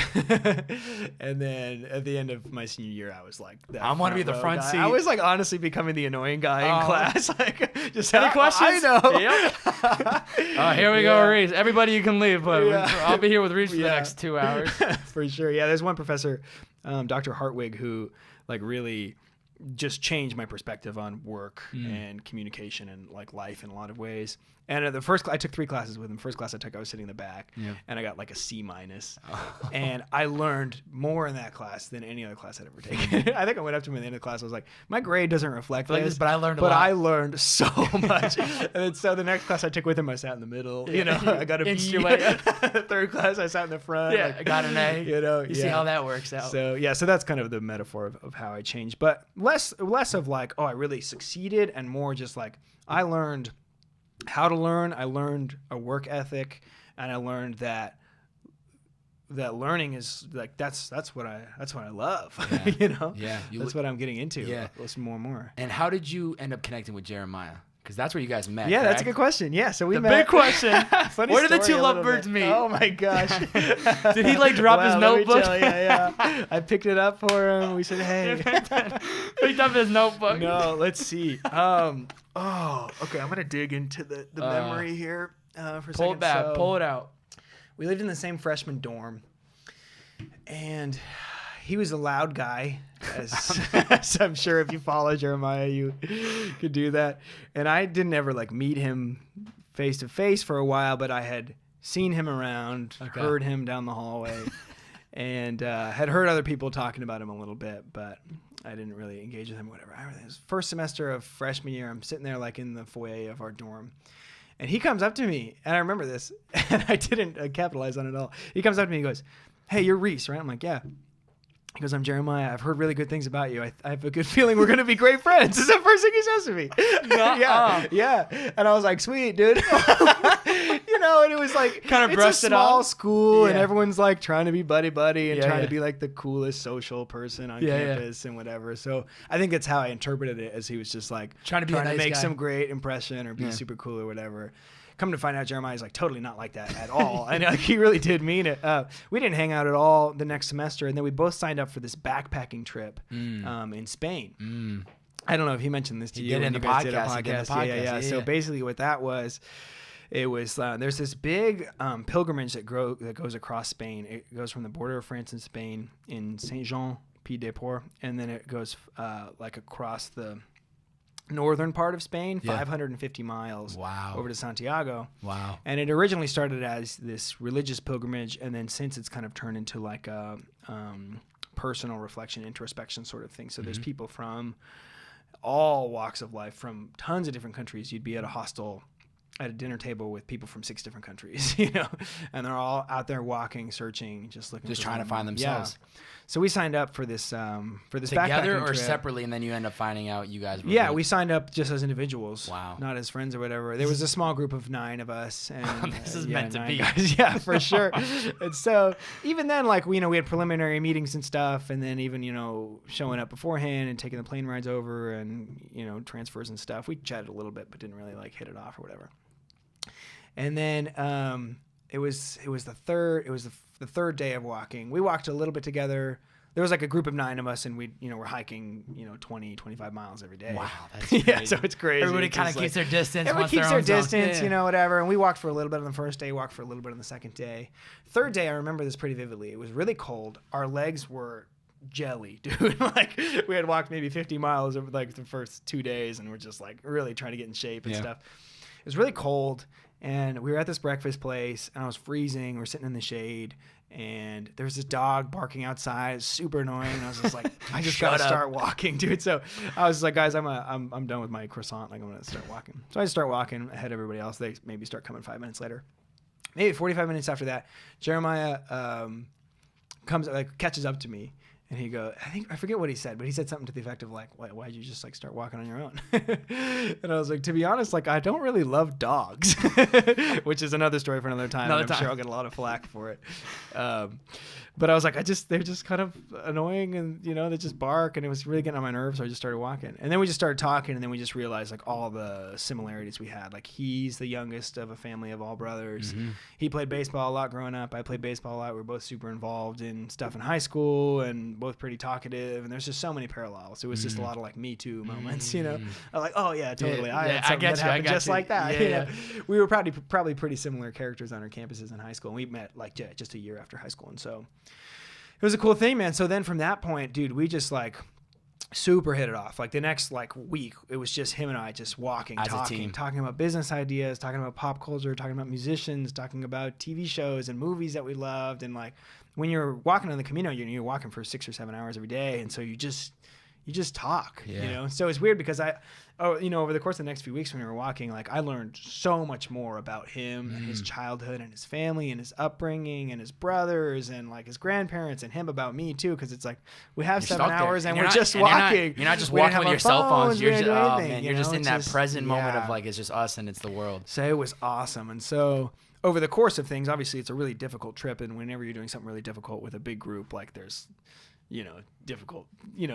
Speaker 1: And then at the end of my senior year, I was like,
Speaker 2: I want to be the front seat.
Speaker 1: I was like honestly becoming the annoying guy in class. Like, just
Speaker 2: any questions?
Speaker 1: I know.
Speaker 2: Yep. Here we go, Rhys. Everybody, you can leave, but I'll be here with Rhys for the next 2 hours.
Speaker 1: For sure. Yeah, there's one professor, Dr. Hartwig, who like really just changed my perspective on work and communication and like life in a lot of ways. And at I took 3 classes with him. First class I took, I was sitting in the back, and I got like a C-. And I learned more in that class than any other class I'd ever taken. I think I went up to him at the end of the class. I was like, my grade doesn't reflect this,
Speaker 2: but I learned a lot.
Speaker 1: I learned so much. And then, so the next class I took with him, I sat in the middle. You know, I got a B. Third class, I sat in the front.
Speaker 2: Yeah, like, I got an A.
Speaker 1: You know,
Speaker 2: you see how that works out.
Speaker 1: So so that's kind of the metaphor of how I changed. But less of like, oh, I really succeeded, and more just like I learned how to learn. I learned a work ethic, and I learned that learning is like that's what I love. You know, that's what I'm getting into. Listen more and more.
Speaker 2: And how did you end up connecting with Jeremiah? Because that's where you guys met.
Speaker 1: Yeah,
Speaker 2: correct?
Speaker 1: That's a good question. Yeah, so we met.
Speaker 2: The big question. Where did the two
Speaker 1: lovebirds
Speaker 2: lovebirds meet?
Speaker 1: Oh my gosh!
Speaker 2: Did he like drop his notebook?
Speaker 1: I picked it up for him. We said, "Hey."
Speaker 2: Picked up his notebook.
Speaker 1: No, let's see. Okay. I'm gonna dig into the memory here for a second.
Speaker 2: Pull it back. Pull it out.
Speaker 1: We lived in the same freshman dorm, and he was a loud guy, as I'm sure if you follow Jeremiah, you could do that. And I didn't ever like meet him face to face for a while, but I had seen him around, heard him down the hallway, and had heard other people talking about him a little bit, but I didn't really engage with him. Whatever. It was first semester of freshman year. I'm sitting there like in the foyer of our dorm. And he comes up to me, and I remember this, and I didn't capitalize on it at all. He comes up to me and goes, "Hey, you're Rhys, right?" I'm like, "Yeah." He goes, "I'm Jeremiah. I've heard really good things about you. I have a good feeling we're going to be great friends." This is the first thing he says to me. Yeah. And I was like, "Sweet, dude." And it was like,
Speaker 2: kind of
Speaker 1: it's a small school, and
Speaker 2: Yeah.
Speaker 1: everyone's like trying to be buddy and trying to be like the coolest social person on campus and whatever. So I think that's how I interpreted it, as he was just like
Speaker 2: Trying to be a nice
Speaker 1: make
Speaker 2: guy.
Speaker 1: some great impression or be super cool or whatever. Come to find out, Jeremiah's like totally not like that at all. And like, he really did mean it. We didn't hang out at all the next semester, and then we both signed up for this backpacking trip in Spain. I don't know if he mentioned this to you
Speaker 2: did
Speaker 1: when
Speaker 2: in
Speaker 1: you
Speaker 2: the
Speaker 1: guys did a
Speaker 2: podcast. He did in
Speaker 1: podcast.
Speaker 2: the podcast.
Speaker 1: Yeah. So basically, what that was, it was there's this big pilgrimage that goes across Spain. It goes from the border of France and Spain in Saint-Jean-Pied-de-Port, and then it goes like across the northern part of Spain, 550 miles over to Santiago.
Speaker 2: Wow.
Speaker 1: And it originally started as this religious pilgrimage, and then since it's kind of turned into like a personal reflection, introspection sort of thing. So there's people from all walks of life, from tons of different countries. You'd be at a hostel at a dinner table with people from 6 different countries, and they're all out there walking, searching, just looking,
Speaker 2: Just
Speaker 1: for
Speaker 2: trying to find themselves.
Speaker 1: Yeah. So we signed up for this
Speaker 2: Together
Speaker 1: backpacking
Speaker 2: or
Speaker 1: trip.
Speaker 2: separately, and then you end up finding out you guys were
Speaker 1: Yeah,
Speaker 2: good.
Speaker 1: we signed up just as individuals.
Speaker 2: Wow.
Speaker 1: Not as friends or whatever. There was a small group of 9 of us. And
Speaker 2: This is meant to
Speaker 1: 9
Speaker 2: be.
Speaker 1: guys. Yeah, for sure. And so even then, like, we had preliminary meetings and stuff, and then even, showing up beforehand and taking the plane rides over and, transfers and stuff. We chatted a little bit, but didn't really like hit it off or whatever. And then it was the third day of walking. We walked a little bit together. There was like a group of 9 of us, and we, we're hiking, 20, 25 miles every day.
Speaker 2: Wow, that's crazy.
Speaker 1: Yeah, so it's crazy.
Speaker 2: Everybody
Speaker 1: It's
Speaker 2: kind of
Speaker 1: just
Speaker 2: keeps their distance.
Speaker 1: Everyone
Speaker 2: wants
Speaker 1: keeps their
Speaker 2: own zone.
Speaker 1: distance,
Speaker 2: Yeah.
Speaker 1: Whatever. And we walked for a little bit on the first day, walked for a little bit on the second day. Third day, I remember this pretty vividly. It was really cold. Our legs were jelly, dude. Like, we had walked maybe 50 miles over like the first 2 days, and we're just like really trying to get in shape and stuff. It was really cold, and we were at this breakfast place, and I was freezing. We're sitting in the shade, and there was this dog barking outside. It's super annoying. And I was just like, I just gotta start walking, dude. So I was like, guys, I'm done with my croissant. Like, I'm gonna start walking. So I just start walking ahead of everybody else. They maybe start coming 5 minutes later. Maybe 45 minutes after that, Jeremiah catches up to me. And he goes, I forget what he said, but he said something to the effect of like, why'd you just like start walking on your own? And I was like, to be honest, like, I don't really love dogs, which is another story for another time. I'm sure I'll get a lot of flack for it. But I was like, they're just kind of annoying, and they just bark, and it was really getting on my nerves. So I just started walking, and then we just started talking, and then we just realized like all the similarities we had. Like, he's the youngest of a family of all brothers. Mm-hmm. He played baseball a lot growing up. I played baseball a lot. We were both super involved in stuff in high school, and both pretty talkpretty, and there's just so many parallels. It was just a lot of like Me Too moments, I'm like, oh yeah, totally. I had something that happened just like that.
Speaker 2: Yeah.
Speaker 1: We were probably pretty similar characters on our campuses in high school, and we met like just a year after high school, and so it was a cool thing, man. So then from that point, dude, we just like super hit it off. Like the next like week, it was just him and I just walking, talking about business ideas, talking about pop culture, talking about musicians, talking about TV shows and movies that we loved. And like when you're walking on the Camino, you're walking for 6 or 7 hours every day, and so you just talk, So it's weird because over the course of the next few weeks when we were walking, like I learned so much more about him and his childhood and his family and his upbringing and his brothers and like his grandparents, and him about me too, because it's like we have 7 hours and we're just walking.
Speaker 2: You're not just
Speaker 1: We didn't
Speaker 2: walking with
Speaker 1: have
Speaker 2: your cell
Speaker 1: our
Speaker 2: phones. You're just,
Speaker 1: anything,
Speaker 2: you're just in that
Speaker 1: Just,
Speaker 2: present moment of like it's just us and it's the world.
Speaker 1: So it was awesome. And so over the course of things, obviously it's a really difficult trip, and whenever you're doing something really difficult with a big group, like there's difficult,
Speaker 2: a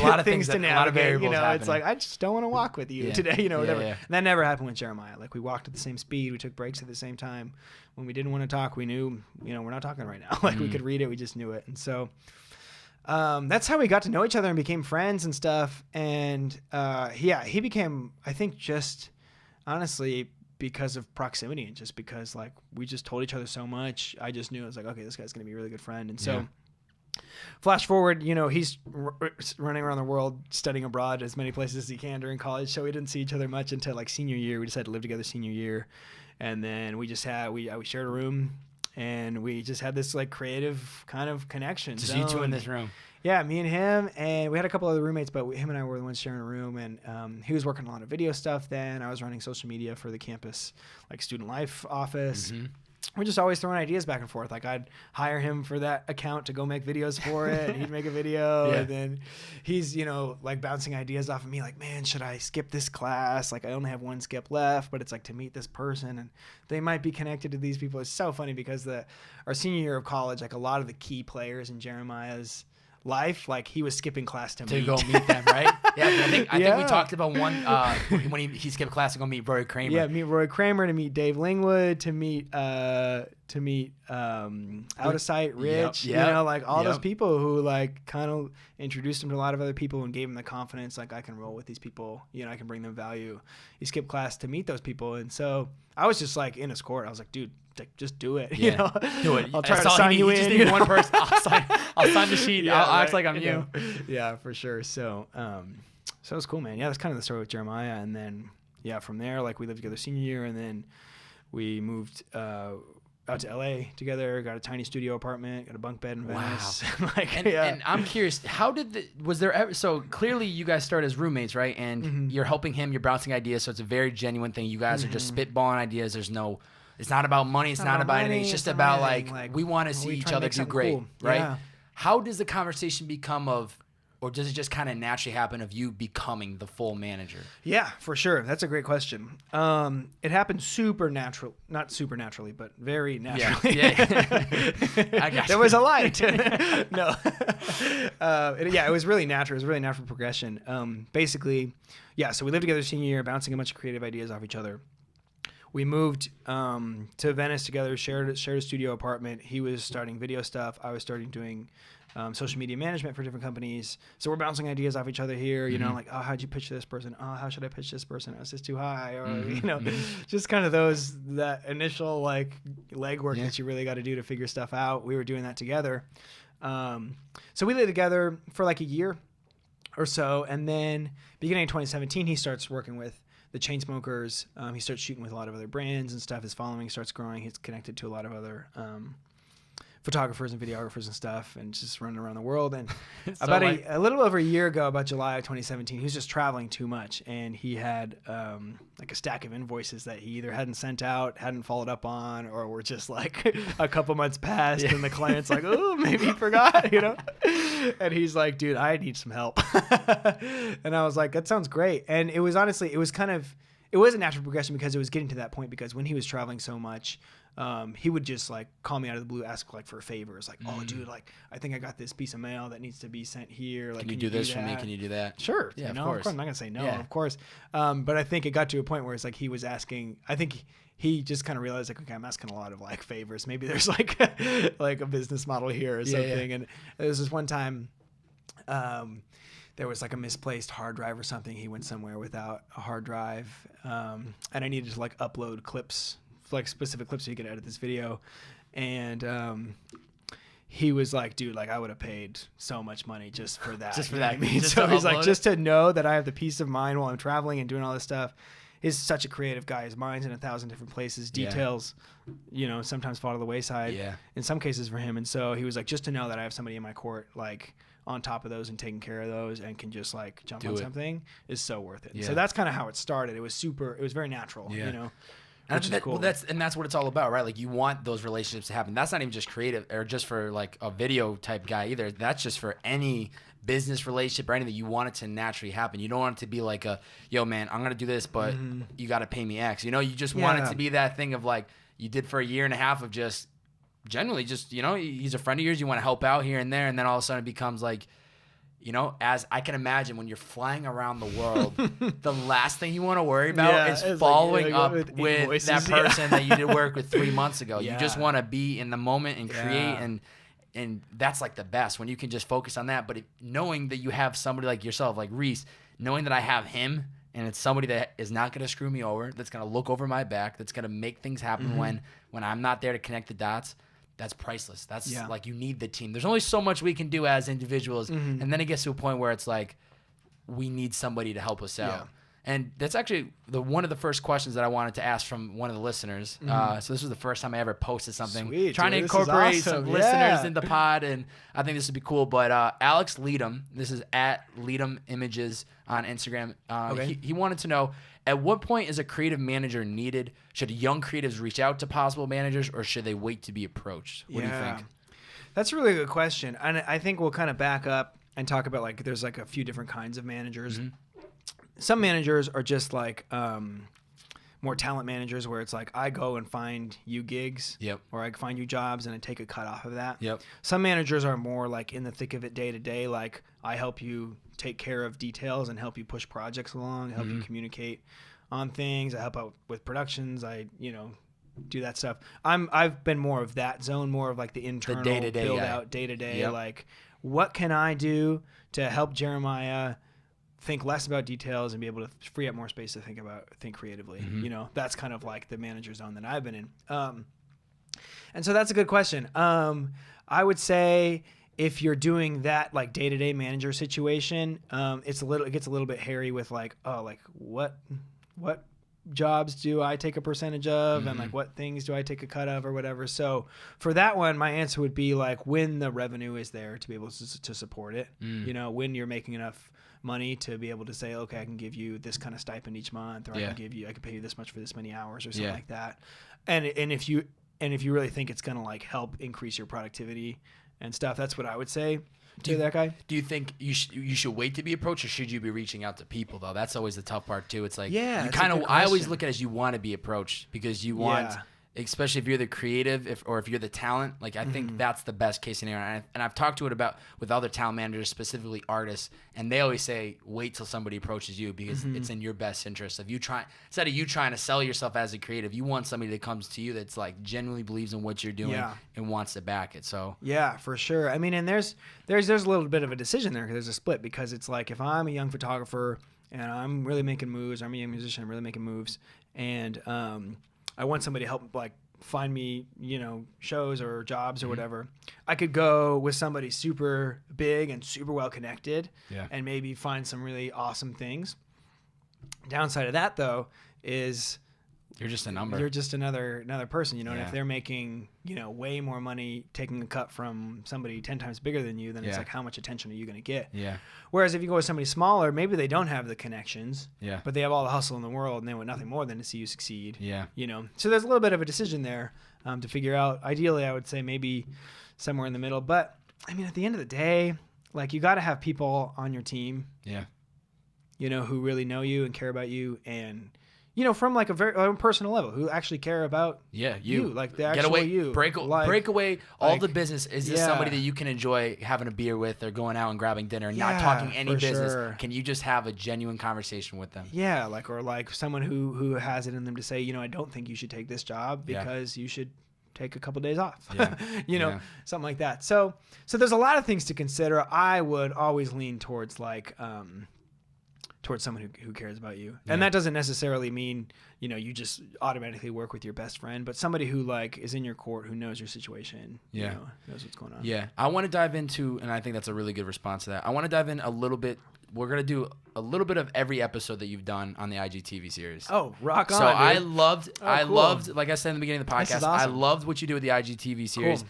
Speaker 2: lot of things
Speaker 1: to navigate,
Speaker 2: a lot of variables
Speaker 1: it's like, I just don't want to walk with you today, whatever.
Speaker 2: Yeah.
Speaker 1: And that never happened with Jeremiah. Like we walked at the same speed. We took breaks at the same time. When we didn't want to talk, we knew, we're not talking right now. Like we could read it. We just knew it. And so that's how we got to know each other and became friends and stuff. And he became, I think, just honestly because of proximity, and just because like we just told each other so much. I just knew, I was like, okay, this guy's going to be a really good friend. And so flash forward, he's running around the world studying abroad as many places as he can during college. So we didn't see each other much until like senior year. We decided to live together senior year. And then we shared a room, and we just had this like creative kind of connection.
Speaker 2: Just you two in this room.
Speaker 1: Yeah, me and him, and we had a couple other roommates, but him and I were the ones sharing a room, and he was working a lot of video stuff then. I was running social media for the campus, like student life office. Mm-hmm. We're just always throwing ideas back and forth. Like I'd hire him for that account to go make videos for it, and he'd make a video, and then he's, like bouncing ideas off of me, like, man, should I skip this class? Like I only have one skip left, but it's like to meet this person, and they might be connected to these people. It's so funny because our senior year of college, like a lot of the key players in Jeremiah's life, like he was skipping class to
Speaker 2: go meet them, right? I think we talked about one when he skipped class to go meet Roy Kramer.
Speaker 1: Yeah, meet Roy Kramer, to meet Dave Lingwood, to meet Out of Sight Rich, like all those people who like kind of introduced him to a lot of other people and gave him the confidence, like I can roll with these people, I can bring them value. He skipped class to meet those people, and so I was just like in his court. I was like, dude, just do it.
Speaker 2: Do it.
Speaker 1: I'll try to sign you in.
Speaker 2: Just need one person. I'll sign the sheet. I'll act like I'm you.
Speaker 1: Yeah, for sure. So it was cool, man. Yeah, that's kind of the story with Jeremiah. And then from there, like we lived together senior year, and then we moved out to LA together. Got a tiny studio apartment. Got a bunk bed in Venice.
Speaker 2: Wow. And I'm curious, how did was there ever? So clearly, you guys start as roommates, right? And you're helping him. You're bouncing ideas. So it's a very genuine thing. You guys are just spitballing ideas. It's not about money. It's not about anything. It's just about like we want to see each other do great, cool. Right? Yeah. How does the conversation become or does it just kind of naturally happen of you becoming the full manager? Yeah,
Speaker 1: for sure. That's a great question. It happened not supernaturally, but very naturally.
Speaker 2: Yeah. I got you.
Speaker 1: There was a light. No. It was really natural. It was a really natural progression. Basically, so we lived together senior year, bouncing a bunch of creative ideas off each other. We moved to Venice together, shared a studio apartment. He was starting video stuff. I was starting doing social media management for different companies. So we're bouncing ideas off each other here, like, oh, how'd you pitch this person? Oh, how should I pitch this person? Oh, is this too high? Or, just kind of that initial like legwork that you really got to do to figure stuff out. We were doing that together. So we lived together for like a year or so. And then beginning of 2017, he starts working with the Chainsmokers. He starts shooting with a lot of other brands and stuff. His following starts growing. He's connected to a lot of other photographers and videographers and stuff, and just running around the world. And about a little over a year ago, about July of 2017, he was just traveling too much, and he had like a stack of invoices that he either hadn't sent out, hadn't followed up on, or were just like a couple months past, and the client's like, oh, maybe he forgot, And he's like, dude, I need some help. And I was like, that sounds great. And it was honestly, it was a natural progression because it was getting to that point, because when he was traveling so much, he would just like call me out of the blue, ask like for favors, like, oh, dude, like I think I got this piece of mail that needs to be sent here. Like,
Speaker 2: can you do this for me? Can you do that?
Speaker 1: Sure. Yeah, of course. I'm not gonna say no, of course. But I think it got to a point where it's like he was asking. I think he just kind of realized like, okay, I'm asking a lot of like favors. Maybe there's like like a business model here or something. And there was this one time. There was like a misplaced hard drive or something. He went somewhere without a hard drive, and I needed to like upload clips, like specific clips, so he could edit this video. And he was like, dude, like I would have paid so much money just for that.
Speaker 2: Just for that.
Speaker 1: So he's like, just to know that I have the peace of mind while I'm traveling and doing all this stuff. He's such a creative guy. His mind's in 1,000 different places. Details, sometimes fall to the wayside. Yeah. In some cases for him. And so he was like, just to know that I have somebody in my court, like on top of those and taking care of those and can just like jump on something is so worth it. Yeah. So that's kind of how it started. It was very natural, Which is cool. Well,
Speaker 2: that's what it's all about, right? Like you want those relationships to happen. That's not even just creative or just for like a video type guy either. That's just for any business relationship or anything. You want it to naturally happen. You don't want it to be like yo man, I'm gonna do this, but you got to pay me X. You just want it to be that thing of like you did for a year and a half of just generally just he's a friend of yours. You want to help out here and there, and then all of a sudden it becomes like. As I can imagine, when you're flying around the world, the last thing you want to worry about is following up with that person that you did work with 3 months ago. You just want to be in the moment and create, and that's like the best when you can just focus on that. But knowing that you have somebody like yourself, like Rhys, knowing that I have him, and it's somebody that is not going to screw me over, that's going to look over my back, that's going to make things happen when I'm not there to connect the dots. that's priceless. That's like, you need the team. There's only so much we can do as individuals. And then it gets to a point where it's like, we need somebody to help us out. Yeah. And that's actually one of the first questions that I wanted to ask from one of the listeners. So this was the first time I ever posted something.
Speaker 1: Sweet,
Speaker 2: trying to incorporate some listeners in the pod, and I think this would be cool. But Alex Leadham, this is at Leadham Images on Instagram. He wanted to know, at what point is a creative manager needed? Should young creatives reach out to possible managers, or should they wait to be approached? What do you think?
Speaker 1: That's a really good question. And I think we'll kind of back up and talk about, like, there's like a few different kinds of managers. Some managers are just like more talent managers, where it's like, I go and find you gigs, or I find you jobs and I take a cut off of that. Some managers are more like in the thick of it day to day, like, I help you take care of details and help you push projects along, help you communicate on things. I help out with productions. I, do that stuff. I've been more of that zone, more of like the internal day-to-day build out day-to-day. Like, what can I do to help Jeremiah think less about details and be able to free up more space to think creatively? That's kind of like the manager zone that I've been in. And so that's a good question. I would say, if you're doing that, like, day-to-day manager situation, it gets a little bit hairy with like, oh, like, what jobs do I take a percentage of, and like, what things do I take a cut of, or whatever. So for that one, my answer would be like, when the revenue is there to be able to support it, when you're making enough money to be able to say, okay, I can give you this kind of stipend each month, or I can pay you this much for this many hours, or something like that. And if you really think it's gonna like help increase your productivity and stuff, that's what I would say to that guy. Do
Speaker 2: you think you should wait to be approached, or should you be reaching out to people, though? That's always the tough part too. It's like, I always look at it as, you want to be approached, because you want, especially if you're the creative, or if you're the talent, like, I think that's the best case scenario. And I've talked to it with other talent managers, specifically artists, and they always say, wait till somebody approaches you, because it's in your best interest. Instead of you trying to sell yourself as a creative, you want somebody that comes to you that's like genuinely believes in what you're doing and wants to back it. So
Speaker 1: for sure. I mean, and there's a little bit of a decision there, because there's a split, because it's like, if I'm a young photographer and I'm really making moves, I'm a young musician, I'm really making moves, and I want somebody to help, like, find me, shows or jobs or whatever. I could go with somebody super big and super well connected, and maybe find some really awesome things. Downside of that, though, is
Speaker 2: you're just a number.
Speaker 1: You're just another person, and if they're making, way more money taking a cut from somebody 10 times bigger than you, then it's like, how much attention are you going to get? Whereas if you go with somebody smaller, maybe they don't have the connections, but they have all the hustle in the world, and they want nothing more than to see you succeed. So there's a little bit of a decision there to figure out. Ideally, I would say maybe somewhere in the middle. But I mean, at the end of the day, like, you got to have people on your team, who really know you and care about you, and from like a very personal level, who actually care about you, like the actual you.
Speaker 2: Break away all the business. Is this somebody that you can enjoy having a beer with, or going out and grabbing dinner, and not talking any business? Sure. Can you just have a genuine conversation with them?
Speaker 1: Or someone who has it in them to say, I don't think you should take this job, because you should take a couple days off, something like that. So there's a lot of things to consider. I would always lean towards like, towards someone who cares about you. And that doesn't necessarily mean, you just automatically work with your best friend, but somebody who like is in your court, who knows your situation, knows what's going on.
Speaker 2: I want to dive into, and I think that's a really good response to that. I want to dive in a little bit. We're going to do a little bit of every episode that you've done on the IGTV series.
Speaker 1: Oh, rock on.
Speaker 2: So dude. I loved, like I said in the beginning of the podcast, awesome. I loved what you do with the IGTV series. Cool.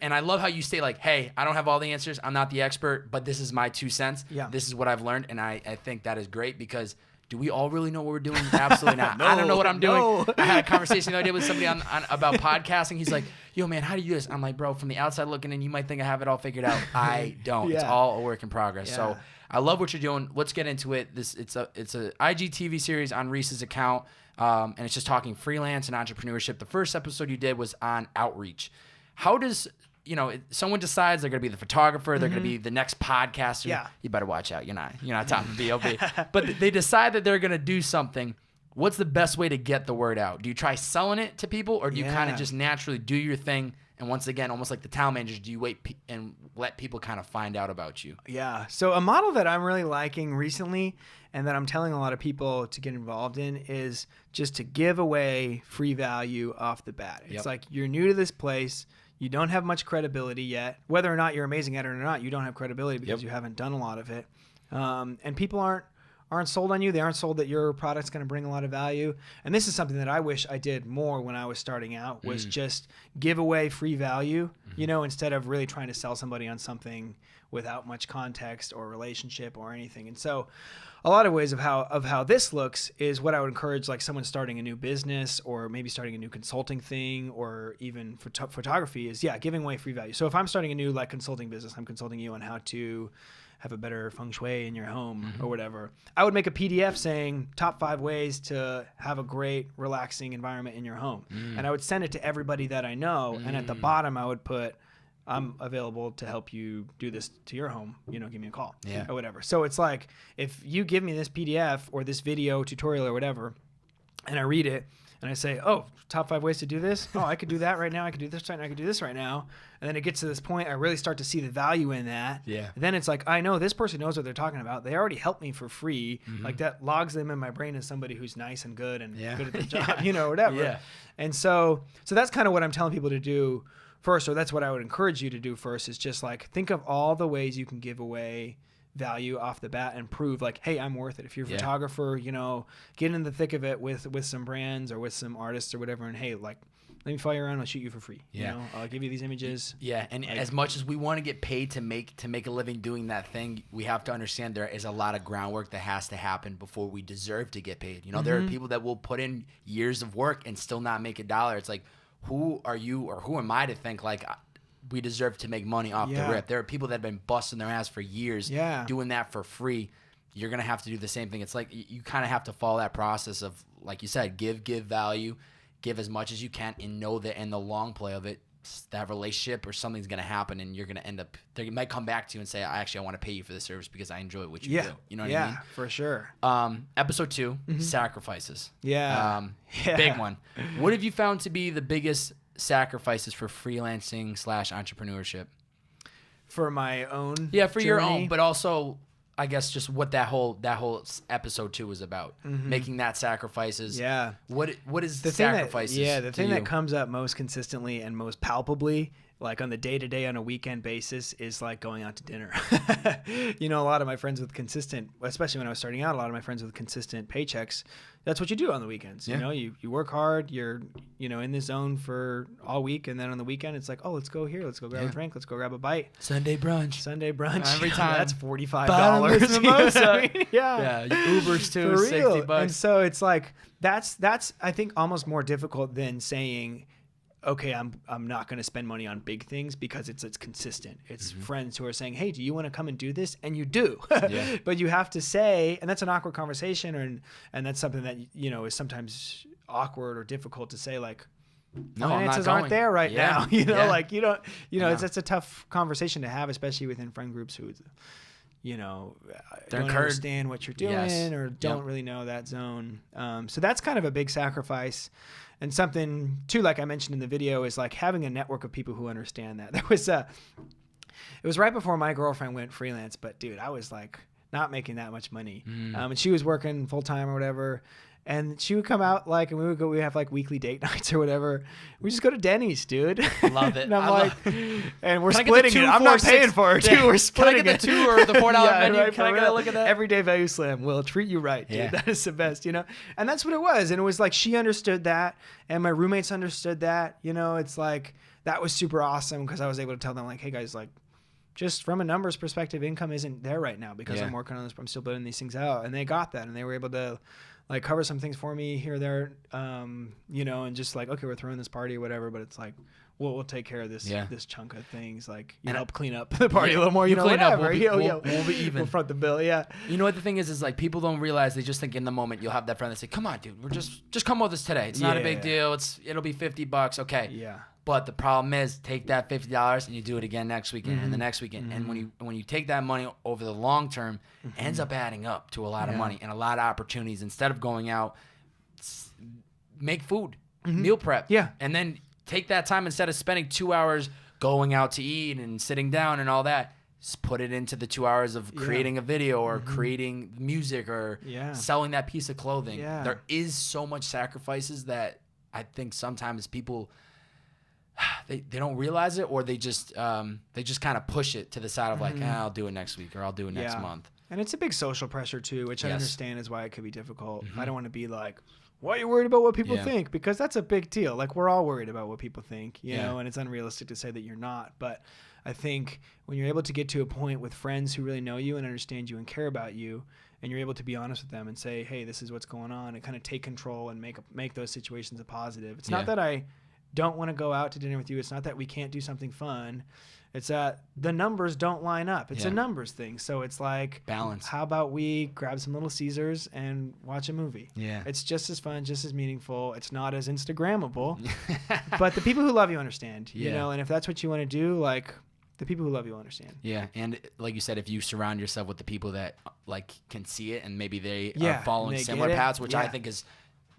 Speaker 2: And I love how you say like, hey, I don't have all the answers. I'm not the expert, but this is my 2 cents. This is what I've learned. And I think that is great, because do we all really know what we're doing? Absolutely not. I don't know what I'm doing. I had a conversation the other day with somebody on about podcasting. He's like, yo, man, how do you do this? I'm like, bro, from the outside looking in, you might think I have it all figured out. I don't. It's all a work in progress. So I love what you're doing. Let's get into it. It's a IGTV series on Rhys's account, and it's just talking freelance and entrepreneurship. The first episode you did was on outreach. How does, someone decides they're going to be the photographer, they're going to be the next podcaster. You better watch out. You're not top of B.O.B. But they decide that they're going to do something. What's the best way to get the word out? Do you try selling it to people, or do you kind of just naturally do your thing? And once again, almost like the talent managers, do you wait and let people kind of find out about you?
Speaker 1: Yeah. So a model that I'm really liking recently, and that I'm telling a lot of people to get involved in, is just to give away free value off the bat. It's like, you're new to this place. You don't have much credibility yet. Whether or not you're amazing at it or not, you don't have credibility because you haven't done a lot of it. And people aren't sold on you. They aren't sold that your product's going to bring a lot of value. And this is something that I wish I did more when I was starting out, was just give away free value, you know, instead of really trying to sell somebody on something without much context or relationship or anything. And so a lot of ways of how this looks is what I would encourage, like someone starting a new business or maybe starting a new consulting thing or even photography is, giving away free value. So if I'm starting a new like consulting business, I'm consulting you on how to have a better feng shui in your home or whatever. I would make a PDF saying top 5 ways to have a great relaxing environment in your home. And I would send it to everybody that I know. And at the bottom, I would put, I'm available to help you do this to your home, you know, give me a call or whatever. So it's like, if you give me this PDF or this video tutorial or whatever, and I read it and I say, oh, top 5 ways to do this. Oh, I could do that right now. I could do this right now. I could do this right now. And then it gets to this point, I really start to see the value in that. Yeah. Then it's like, I know this person knows what they're talking about. They already helped me for free. Like that logs them in my brain as somebody who's nice and good and good at their job, you know, whatever. Yeah. And so that's kind of what I'm telling people to do first, or that's what I would encourage you to do first, is just like think of all the ways you can give away value off the bat and prove like, hey, I'm worth it. If you're a photographer, you know, get in the thick of it with some brands or with some artists or whatever, and hey, like, let me follow you around. I'll shoot you for free. You know, I'll give you these images. Yeah, and like, as much as we want to get paid to make a living doing that thing, we have to understand there is a lot of groundwork that has to happen before we deserve to get paid. You know, there are people that will put in years of work and still not make $1. It's like, who are you or who am I to think like we deserve to make money off the rip? There are people that have been busting their ass for years doing that for free. You're going to have to do the same thing. It's like you kind of have to follow that process of, like you said, give value, give as much as you can, and know that in the long play of it, that relationship or something's going to happen, and you're going to end up, they might come back to you and say, I want to pay you for this service because I enjoy what you do. You know what I mean? Yeah, for sure. Episode 2, sacrifices. Big one. What have you found to be the biggest sacrifices for freelancing / entrepreneurship? For my own for your own, but also I guess just what that whole episode 2 was about. Making that sacrifices. Yeah. What is the sacrifices? The thing that comes up most consistently and most palpably, like on the day-to-day, on a weekend basis, is like going out to dinner. You know, a lot of my friends with consistent, especially when I was starting out, a lot of my friends with consistent paychecks, that's what you do on the weekends. You know, you work hard, you're, you know, in the zone for all week, and then on the weekend it's like, oh, let's go here, let's go grab a drink, let's go grab a bite. Sunday brunch every time. That's $45. Mimosa. Ubers too, $60. And so it's like that's I think almost more difficult than saying, okay, I'm not going to spend money on big things, because it's consistent. It's friends who are saying, hey, do you want to come and do this? And you do. But you have to say, and that's an awkward conversation, and that's something that, you know, is sometimes awkward or difficult to say, like, no, finances aren't there right now. You know, like, you don't, you know, that's a tough conversation to have, especially within friend groups who, you know, don't understand what you're doing or don't really know that zone. So that's kind of a big sacrifice. And something too, like I mentioned in the video, is like having a network of people who understand that. There was it was right before my girlfriend went freelance, but dude, I was like not making that much money. And she was working full time or whatever. And she would come out, like, and we would go, we have like weekly date nights or whatever. We just go to Denny's, dude. Love it. And I'm like, and we're splitting it. I'm not paying for it, too. We're splitting it. Can I get the 2 or the $4 menu? Right, can I get a look at that? Everyday Value Slam will treat you right, dude. That is the best, you know? And that's what it was. And it was like, she understood that. And my roommates understood that. You know, it's like, that was super awesome, because I was able to tell them, like, hey guys, like, just from a numbers perspective, income isn't there right now because I'm working on this. I'm still building these things out. And they got that. And they were able to, like, cover some things for me here or there, you know, and just like, okay, we're throwing this party or whatever, but it's like, we'll take care of this this chunk of things. Like, you help clean up the party a little more, you know, clean up, we'll be even. We'll front the bill, You know what the thing is like, people don't realize, they just think in the moment, you'll have that friend that say, come on, dude, we're just come with us today. It's not a big deal. It'll be $50, okay. Yeah. But the problem is, take that $50 and you do it again next weekend and the next weekend. And when you take that money over the long term, it ends up adding up to a lot of money and a lot of opportunities. Instead of going out, make food, meal prep. Yeah. And then take that time, instead of spending 2 hours going out to eat and sitting down and all that, just put it into the 2 hours of creating a video or creating music or selling that piece of clothing. There is so much sacrifices that I think sometimes people
Speaker 2: they don't realize it, or they just kind of push it to the side of like, I'll do it next week, or I'll do it next month.
Speaker 1: And it's a big social pressure too, which I
Speaker 2: Yes.
Speaker 1: understand is why it could be difficult. I don't want to be like, why are you worried about what people think? Because that's a big deal. Like, we're all worried about what people think, you know, and it's unrealistic to say that you're not. But I think when you're able to get to a point with friends who really know you and understand you and care about you, and you're able to be honest with them and say, hey, this is what's going on, and kind of take control and make those situations a positive. It's not that I don't want to go out to dinner with you. It's not that we can't do something fun. It's that the numbers don't line up. It's a numbers thing. So it's like,
Speaker 2: balance.
Speaker 1: How about we grab some Little Caesars and watch a movie? Yeah. It's just as fun, just as meaningful. It's not as Instagrammable. But the people who love you understand, you know, and if that's what you want to do, like, the people who love you will understand. Yeah.
Speaker 2: And like you said, if you surround yourself with the people that like can see it, and maybe they are following similar paths, which I think is,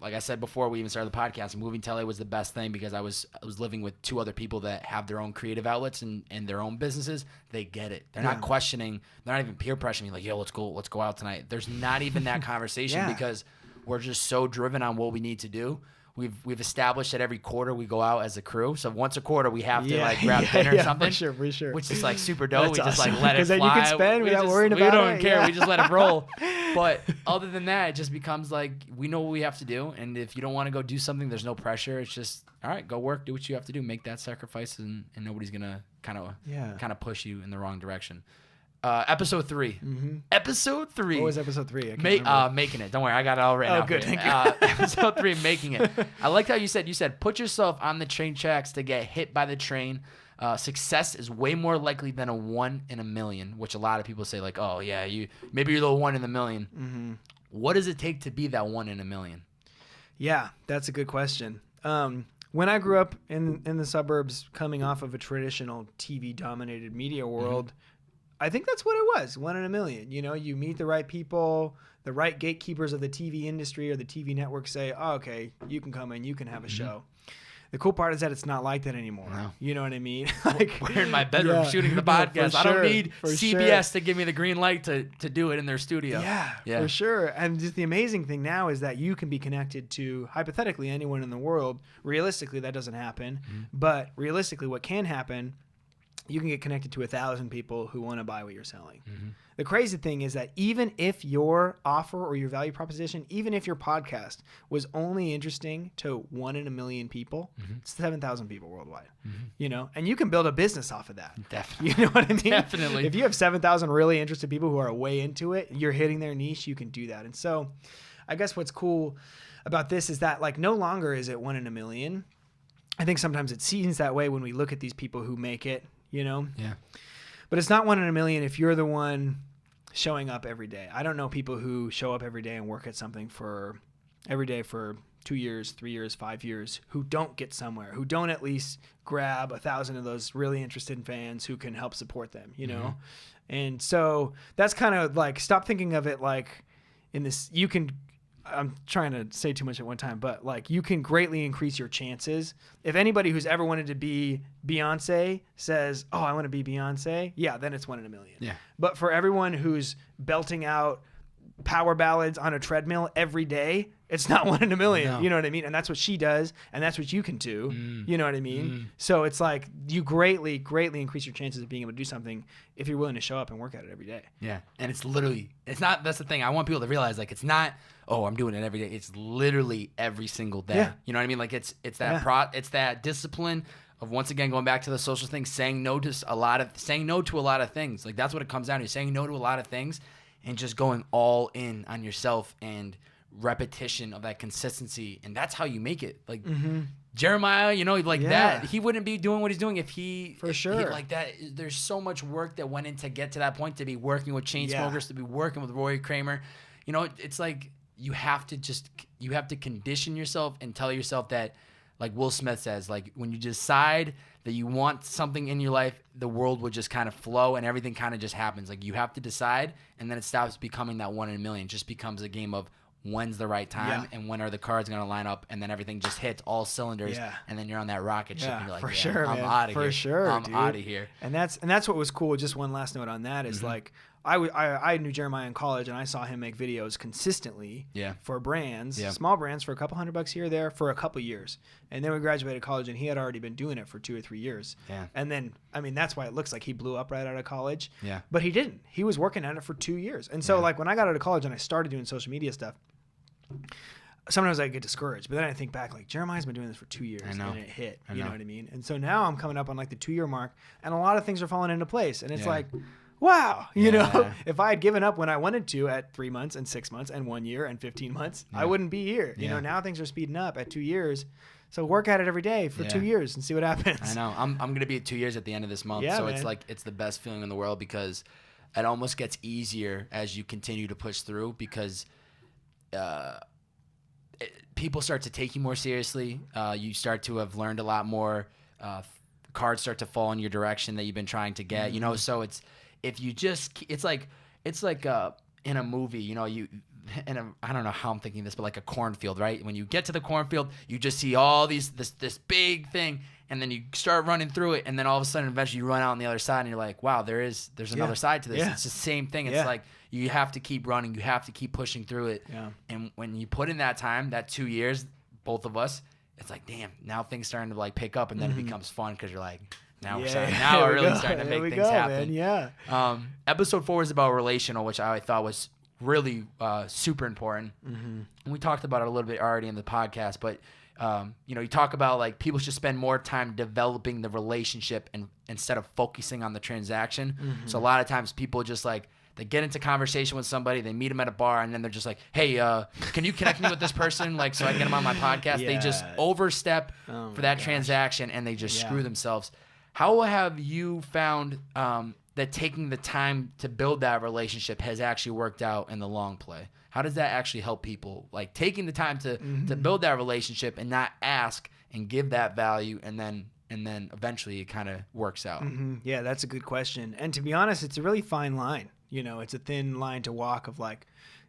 Speaker 2: like I said before we even started the podcast, moving to LA was the best thing, because I was living with two other people that have their own creative outlets and their own businesses. They get it. They're not questioning. They're not even peer pressuring me like, yo, let's go out tonight. There's not even that conversation because we're just so driven on what we need to do. We've established that every quarter we go out as a crew. So once a quarter we have to like grab dinner or something. For sure. Which is like super dope.
Speaker 1: That's
Speaker 2: we just
Speaker 1: awesome.
Speaker 2: like let it fly.
Speaker 1: Because then you can spend without worrying about it.
Speaker 2: We don't care. We just let it roll. But other than that, it just becomes like, we know what we have to do. And if you don't want to go do something, there's no pressure. It's just, all right, go work, do what you have to do, make that sacrifice, and nobody's gonna kind of push you in the wrong direction. Episode 3. Episode 3.
Speaker 1: What was episode 3?
Speaker 2: Making it. Don't worry, I got it all written out.
Speaker 1: Oh, good.
Speaker 2: Episode 3, making it. I liked how you said, put yourself on the train tracks to get hit by the train. Success is way more likely than a 1 in a million, which a lot of people say like, oh yeah, maybe you're the 1 in a million. What does it take to be that 1 in a million? Yeah,
Speaker 1: that's a good question. When I grew up in the suburbs, coming off of a traditional TV-dominated media world, I think that's what it was, 1 in a million. You know, you meet the right people, the right gatekeepers of the TV industry or the TV network say, oh, okay, you can come in, you can have a show. The cool part is that it's not like that anymore. No. You know what I mean? Like,
Speaker 2: we're in my bedroom shooting the podcast. I don't need CBS to give me the green light to do it in their studio.
Speaker 1: Yeah, for sure. And just the amazing thing now is that you can be connected to, hypothetically, anyone in the world. Realistically, that doesn't happen. But realistically, what can happen, you can get connected to 1,000 people who want to buy what you're selling. The crazy thing is that even if your offer or your value proposition, even if your podcast was only interesting to 1 in a million people, it's 7,000 people worldwide, you know, and you can build a business off of that.
Speaker 2: Definitely.
Speaker 1: You know what I mean?
Speaker 2: Definitely.
Speaker 1: If you have 7,000 really interested people who are way into it, you're hitting their niche, you can do that. And so I guess what's cool about this is that, like, no longer is it 1 in a million. I think sometimes it seems that way when we look at these people who make it, you know? Yeah. But it's not 1 in a million if you're the one showing up every day. I don't know people who show up every day and work at something every day for 2 years, 3 years, 5 years, who don't get somewhere, who don't at least grab 1,000 of those really interested fans who can help support them, you know? And so that's kind of like, stop thinking of it like in this, I'm trying to say too much at one time, but like, you can greatly increase your chances. If anybody who's ever wanted to be Beyonce says, oh, I want to be Beyonce, yeah, then it's 1 in a million. Yeah. But for everyone who's belting out power ballads on a treadmill every day, it's not 1 in a million. No. You know what I mean? And that's what she does, and that's what you can do. You know what I mean? So it's like, you greatly, greatly increase your chances of being able to do something if you're willing to show up and work at it every day. Yeah. And it's not, that's the thing. I want people to realize, like, it's not, oh, I'm doing it every day. It's literally every single day. Yeah. You know what I mean? Like, it's that it's that discipline of, once again, going back to the social thing, saying no to a lot of things. Like, that's what it comes down to, saying no to a lot of things and just going all in on yourself and repetition of that consistency. And that's how you make it. Like, Jeremiah, you know, like that, he wouldn't be doing what he's doing if he, like that. There's so much work that went in to get to that point, to be working with Chainsmokers, to be working with Roy Kramer. You know, it's like, you have to condition yourself and tell yourself that, like Will Smith says, like, when you decide that you want something in your life, the world will just kind of flow and everything kind of just happens. Like, you have to decide, and then it stops becoming that 1 in a million. It just becomes a game of when's the right time and when are the cards going to line up, and then everything just hits all cylinders, and then you're on that rocket ship and you're like, I'm out of here. I'm out of here. And that's what was cool. Just one last note on that is like, I knew Jeremiah in college, and I saw him make videos consistently for brands, small brands, for a couple $100 here or there for a couple years. And then we graduated college, and he had already been doing it for 2 or 3 years. Yeah. And then, I mean, that's why it looks like he blew up right out of college. Yeah. But he didn't. He was working at it for 2 years. And so, like, when I got out of college and I started doing social media stuff, sometimes I get discouraged. But then I think back, like, Jeremiah's been doing this for 2 years, and it hit. You know what I mean? And so now I'm coming up on, like, the 2-year mark, and a lot of things are falling into place. And it's like, wow, you know, if I had given up when I wanted to at 3 months and 6 months and 1 year and 15 months, I wouldn't be here. You know, now things are speeding up at 2 years. So work at it every day for 2 years and see what happens.
Speaker 2: I know. I'm going to be at 2 years at the end of this month. So it's like, it's the best feeling in the world because it almost gets easier as you continue to push through because people start to take you more seriously. You start to have learned a lot more. Cards start to fall in your direction that you've been trying to get, you know, so if you just, it's like in a movie, you know, I don't know how I'm thinking this, but like a cornfield, right? When you get to the cornfield, you just see all this big thing, and then you start running through it, and then all of a sudden, eventually, you run out on the other side, and you're like, wow, there's another side to this. It's the same thing. It's like you have to keep running, you have to keep pushing through it. Yeah. And when you put in that time, that 2 years, both of us, it's like, damn, now things starting to like pick up, and then it becomes fun because you're like, now we're really starting to make things happen. Man. Yeah. Episode 4 is about relational, which I thought was really super important. And we talked about it a little bit already in the podcast, but you know, you talk about like people should spend more time developing the relationship and instead of focusing on the transaction. So a lot of times people just like they get into conversation with somebody, they meet them at a bar, and then they're just like, hey, can you connect me with this person like so I can get them on my podcast? They just overstep for that transaction and they just screw themselves. How have you found that taking the time to build that relationship has actually worked out in the long play? How does that actually help people? Like taking the time to build that relationship and not ask and give that value, and then eventually it kind of works out.
Speaker 1: Yeah, that's a good question. And to be honest, it's a really fine line. You know, it's a thin line to walk of like,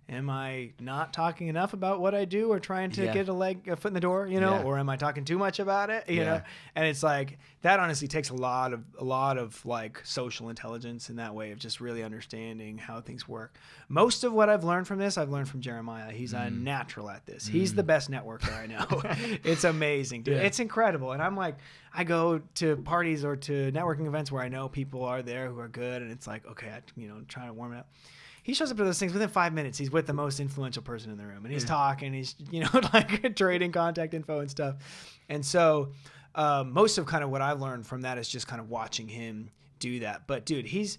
Speaker 1: am I not talking enough about what I do or trying to get a foot in the door, you know, or am I talking too much about it, you know? And it's like, that honestly takes a lot of like social intelligence in that way of just really understanding how things work. Most of what I've learned from this, I've learned from Jeremiah. He's a natural at this. He's the best networker I know. It's amazing, dude. It's incredible. And I'm like, I go to parties or to networking events where I know people are there who are good. And it's like, okay, I'm trying to warm it up. He shows up to those things within 5 minutes. He's with the most influential person in the room, and he's talking. He's like trading contact info and stuff. And so most of kind of what I've learned from that is just kind of watching him do that. But dude, he's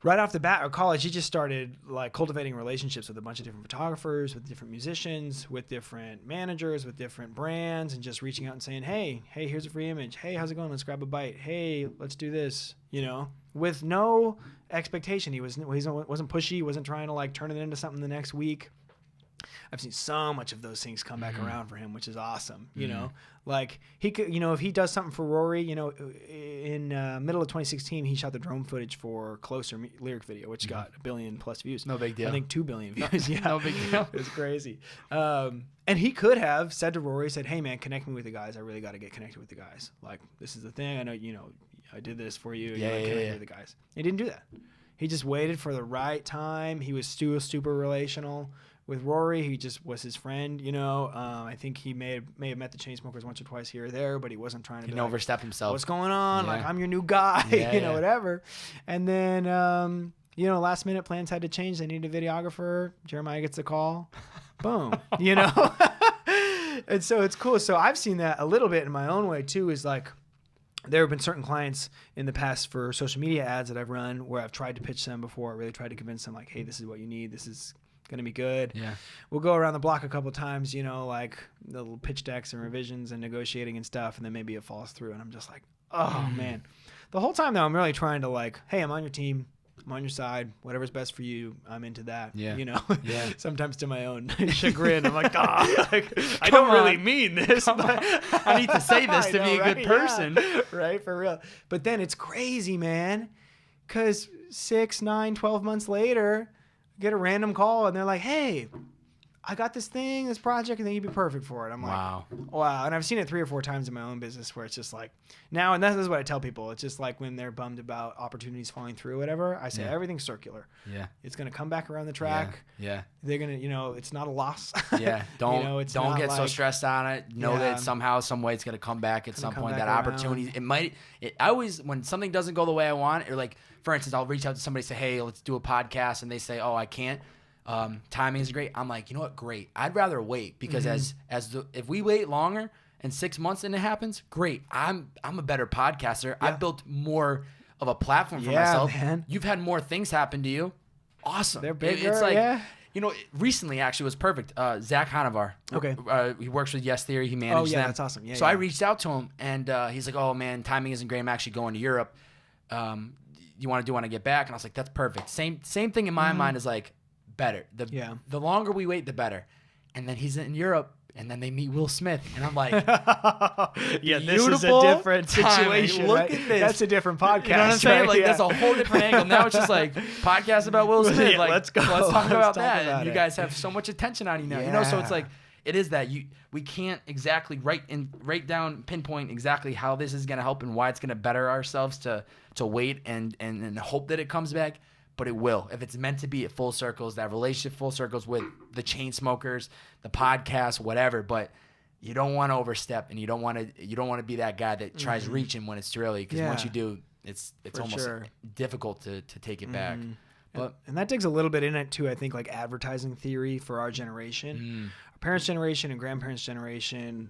Speaker 1: right off the bat at college. He just started like cultivating relationships with a bunch of different photographers, with different musicians, with different managers, with different brands, and just reaching out and saying, hey, here's a free image. Hey, how's it going? Let's grab a bite. Hey, let's do this. You know, with no expectation. He wasn't pushy. He wasn't trying to like turn it into something the next week. I've seen so much of those things come back around for him, which is awesome. You know, like he could, you know, if he does something for Rory, you know, in middle of 2016, he shot the drone footage for Closer lyric video, which got 1 billion plus views. No big deal. I think 2 billion views. No big deal. It was crazy. And he could have said to Rory, hey man, connect me with the guys. I really got to get connected with the guys. Like, this is the thing. I know, you know, I did this for you. Connect with the guys. He didn't do that. He just waited for the right time. He was still super relational with Rory. He just was his friend, you know. I think he may have met the Chainsmokers once or twice here or there, but he wasn't trying to
Speaker 2: He didn't overstep himself.
Speaker 1: What's going on? Like, I'm your new guy, you know, whatever. And then, you know, last minute plans had to change. They needed a videographer. Jeremiah gets a call. Boom. You know? And so it's cool. So I've seen that a little bit in my own way too, is like, there have been certain clients in the past for social media ads that I've run where I've tried to pitch them before. I really tried to convince them like, hey, this is what you need. This is going to be good. Yeah. We'll go around the block a couple times, you know, like the little pitch decks and revisions and negotiating and stuff. And then maybe it falls through. And I'm just like, oh man. The whole time though, I'm really trying to like, hey, I'm on your team. I'm on your side. Whatever's best for you, I'm into that. Yeah. You know, sometimes to my own chagrin, I'm like, like, I don't really mean this, but
Speaker 2: I need to say this to be a good person.
Speaker 1: Yeah, right. For real. But then it's crazy, man. Cause 6, 9, 12 months later, I get a random call and they're like, hey, I got this project, and then you'd be perfect for it. I'm like, wow. And I've seen it 3 or 4 times in my own business where it's just like now, and this is what I tell people. It's just like when they're bummed about opportunities falling through or whatever, I say everything's circular. Yeah. It's going to come back around the track. Yeah. They're going to, it's not a loss.
Speaker 2: Yeah. Don't get so stressed on it. Know that somehow, some way it's going to come back at some point. That opportunity, when something doesn't go the way I want, or like, for instance, I'll reach out to somebody and say, hey, let's do a podcast. And they say, oh, I can't. Timing is great. I'm like, you know what? Great. I'd rather wait because if we wait longer and 6 months and it happens, great. I'm a better podcaster. I've built more of a platform for myself. Man. You've had more things happen to you. Awesome. They're bigger. It's like, recently actually was perfect. Zach Hanovar. Okay. He works with Yes Theory. He manages them.
Speaker 1: That's awesome. Yeah.
Speaker 2: So I reached out to him and he's like, oh man, timing isn't great. I'm actually going to Europe. You want to do when I get back? And I was like, that's perfect. Same thing in my mind is like, better. The longer we wait, the better. And then he's in Europe, and then they meet Will Smith, and I'm like,
Speaker 1: this is a different situation.
Speaker 2: Look
Speaker 1: right?
Speaker 2: at this.
Speaker 1: That's a different podcast.
Speaker 2: You know what I'm saying?
Speaker 1: Right?
Speaker 2: Like that's a whole different angle. Now it's just like podcast about Will Smith. Like let's talk about that. And you guys have so much attention on you now. Yeah. So it's like it is that we can't exactly pinpoint exactly how this is going to help and why it's going to better ourselves to wait and hope that it comes back. But it will. If it's meant to be, it full circles. That relationship full circles with the chain smokers, the podcast, whatever. But you don't want to overstep, and you don't want to be that guy that tries reaching when it's too early. Because once you do, it's almost difficult to take it back. But
Speaker 1: and that digs a little bit in it too. I think like advertising theory for our generation, our parents' generation and grandparents' generation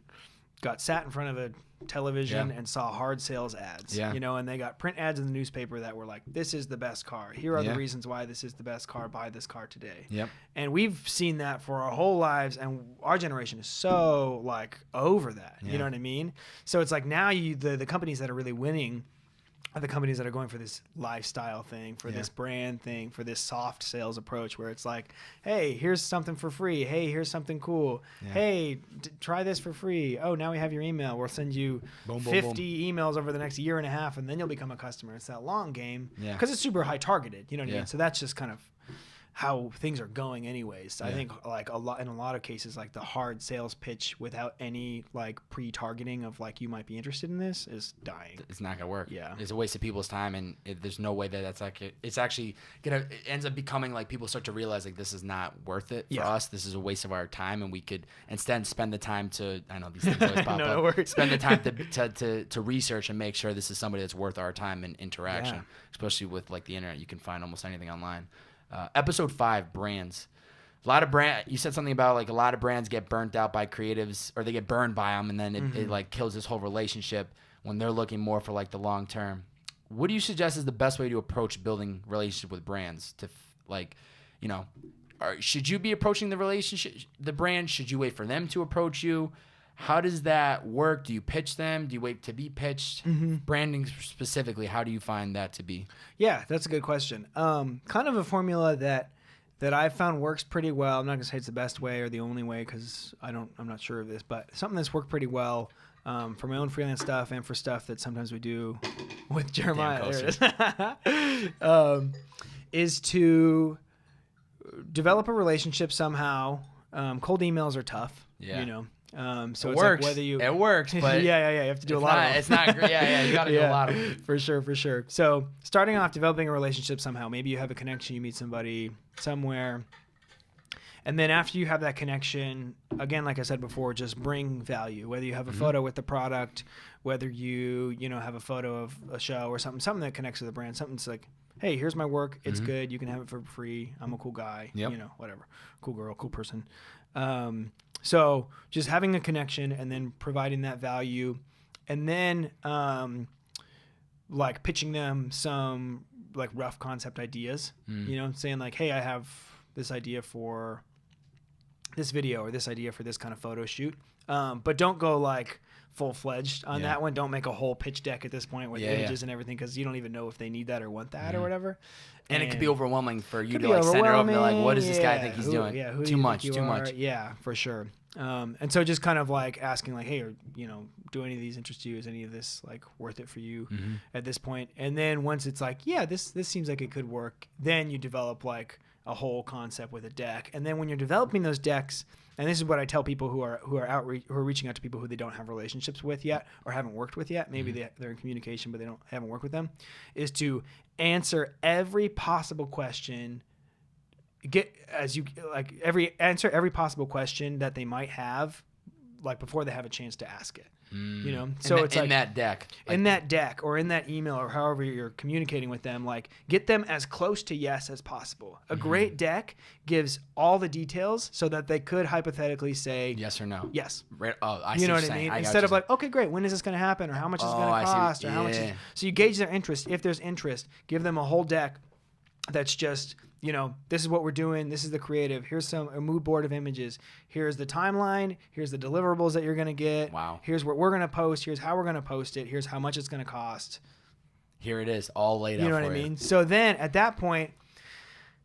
Speaker 1: got sat in front of a television and saw hard sales ads, and they got print ads in the newspaper that were like, this is the best car. Here are the reasons why this is the best car. Buy this car today. Yep. And we've seen that for our whole lives, and our generation is so like over that. You know what I mean? So it's like now the companies that are really winning are the companies that are going for this lifestyle thing, for this brand thing, for this soft sales approach where it's like, hey, here's something for free. Hey, here's something cool. Yeah. Hey, try this for free. Oh, now we have your email. We'll send you 50 emails over the next year and a half, and then you'll become a customer. It's that long game because it's super high targeted. You know what I mean? So that's just kind of how things are going anyways. I think like in a lot of cases, like the hard sales pitch without any like pre-targeting of like you might be interested in this is dying.
Speaker 2: It's not gonna work. Yeah, it's a waste of people's time, and there's no way that's like it's actually it ends up becoming like people start to realize like this is not worth it for us. This is a waste of our time, and we could instead spend the time to I know these things always pop up. Spend the time to research and make sure this is somebody that's worth our time and interaction, especially with like the internet. You can find almost anything online. Episode 5, brands. You said something about like a lot of brands get burnt out by creatives, or they get burned by them, and then it like kills this whole relationship when they're looking more for like the long term. What do you suggest is the best way to approach building relationship with brands? Should you be approaching the brand? Should you wait for them to approach you? How does that work? Do you pitch them? Do you wait to be pitched? Branding specifically, how do you find that to be?
Speaker 1: Yeah, that's a good question. Kind of a formula that I've found works pretty well. I'm not gonna say it's the best way or the only way because I'm not sure of this, but something that's worked pretty well for my own freelance stuff and for stuff that sometimes we do with Jeremiah. There it is. Is to develop a relationship somehow. Cold emails are tough. Yeah. So
Speaker 2: it
Speaker 1: it's
Speaker 2: works.
Speaker 1: Like whether
Speaker 2: it works, but
Speaker 1: you have to do a lot of them.
Speaker 2: It's not great. You got to do a lot of them.
Speaker 1: For sure. So starting off, developing a relationship somehow. Maybe you have a connection, you meet somebody somewhere, and then after you have that connection, again, like I said before, just bring value. Whether you have a photo with the product, whether you have a photo of a show or something that connects to the brand. Something's like, hey, here's my work. It's good. You can have it for free. I'm a cool guy. Yep. Whatever. Cool girl, cool person. So just having a connection and then providing that value, and then like pitching them some like rough concept ideas, saying like, hey, I have this idea for this video or this idea for this kind of photo shoot. But don't go like full-fledged on that one. Don't make a whole pitch deck at this point with images and everything, because you don't even know if they need that or want that or whatever.
Speaker 2: And it could be overwhelming for you to like send her over to like, what does this guy think he's doing?
Speaker 1: Yeah,
Speaker 2: too much.
Speaker 1: Yeah, for sure. And so just kind of like asking like, hey, do any of these interest you? Is any of this like worth it for you at this point? And then once it's like, yeah, this seems like it could work, then you develop like a whole concept with a deck. And then when you're developing those decks, and this is what I tell people who are reaching out to people who they don't have relationships with yet or haven't worked with yet, maybe they're in communication but they haven't worked with them, is to answer every possible question. Answer every possible question that they might have, like before they have a chance to ask it. You know, so it's like
Speaker 2: in that deck,
Speaker 1: in that deck or in that email or however you're communicating with them, like get them as close to yes as possible. A great deck gives all the details so that they could hypothetically say
Speaker 2: yes or no.
Speaker 1: Yes.
Speaker 2: Right. Oh, I see
Speaker 1: You know
Speaker 2: what
Speaker 1: what I
Speaker 2: you're
Speaker 1: mean?
Speaker 2: saying.
Speaker 1: Instead of like, okay, great, when is this going to happen, or how much is it going
Speaker 2: I
Speaker 1: to
Speaker 2: see.
Speaker 1: cost, or how much.
Speaker 2: Yeah.
Speaker 1: So you gauge their interest. If there's interest, give them a whole deck that's just, you know, this is what we're doing. This is the creative. Here's a mood board of images. Here's the timeline. Here's the deliverables that you're going to get.
Speaker 2: Wow.
Speaker 1: Here's what we're going to post. Here's how we're going to post it. Here's how much it's going to cost.
Speaker 2: Here it is, all laid out.
Speaker 1: You know
Speaker 2: for
Speaker 1: what I mean? So then at that point,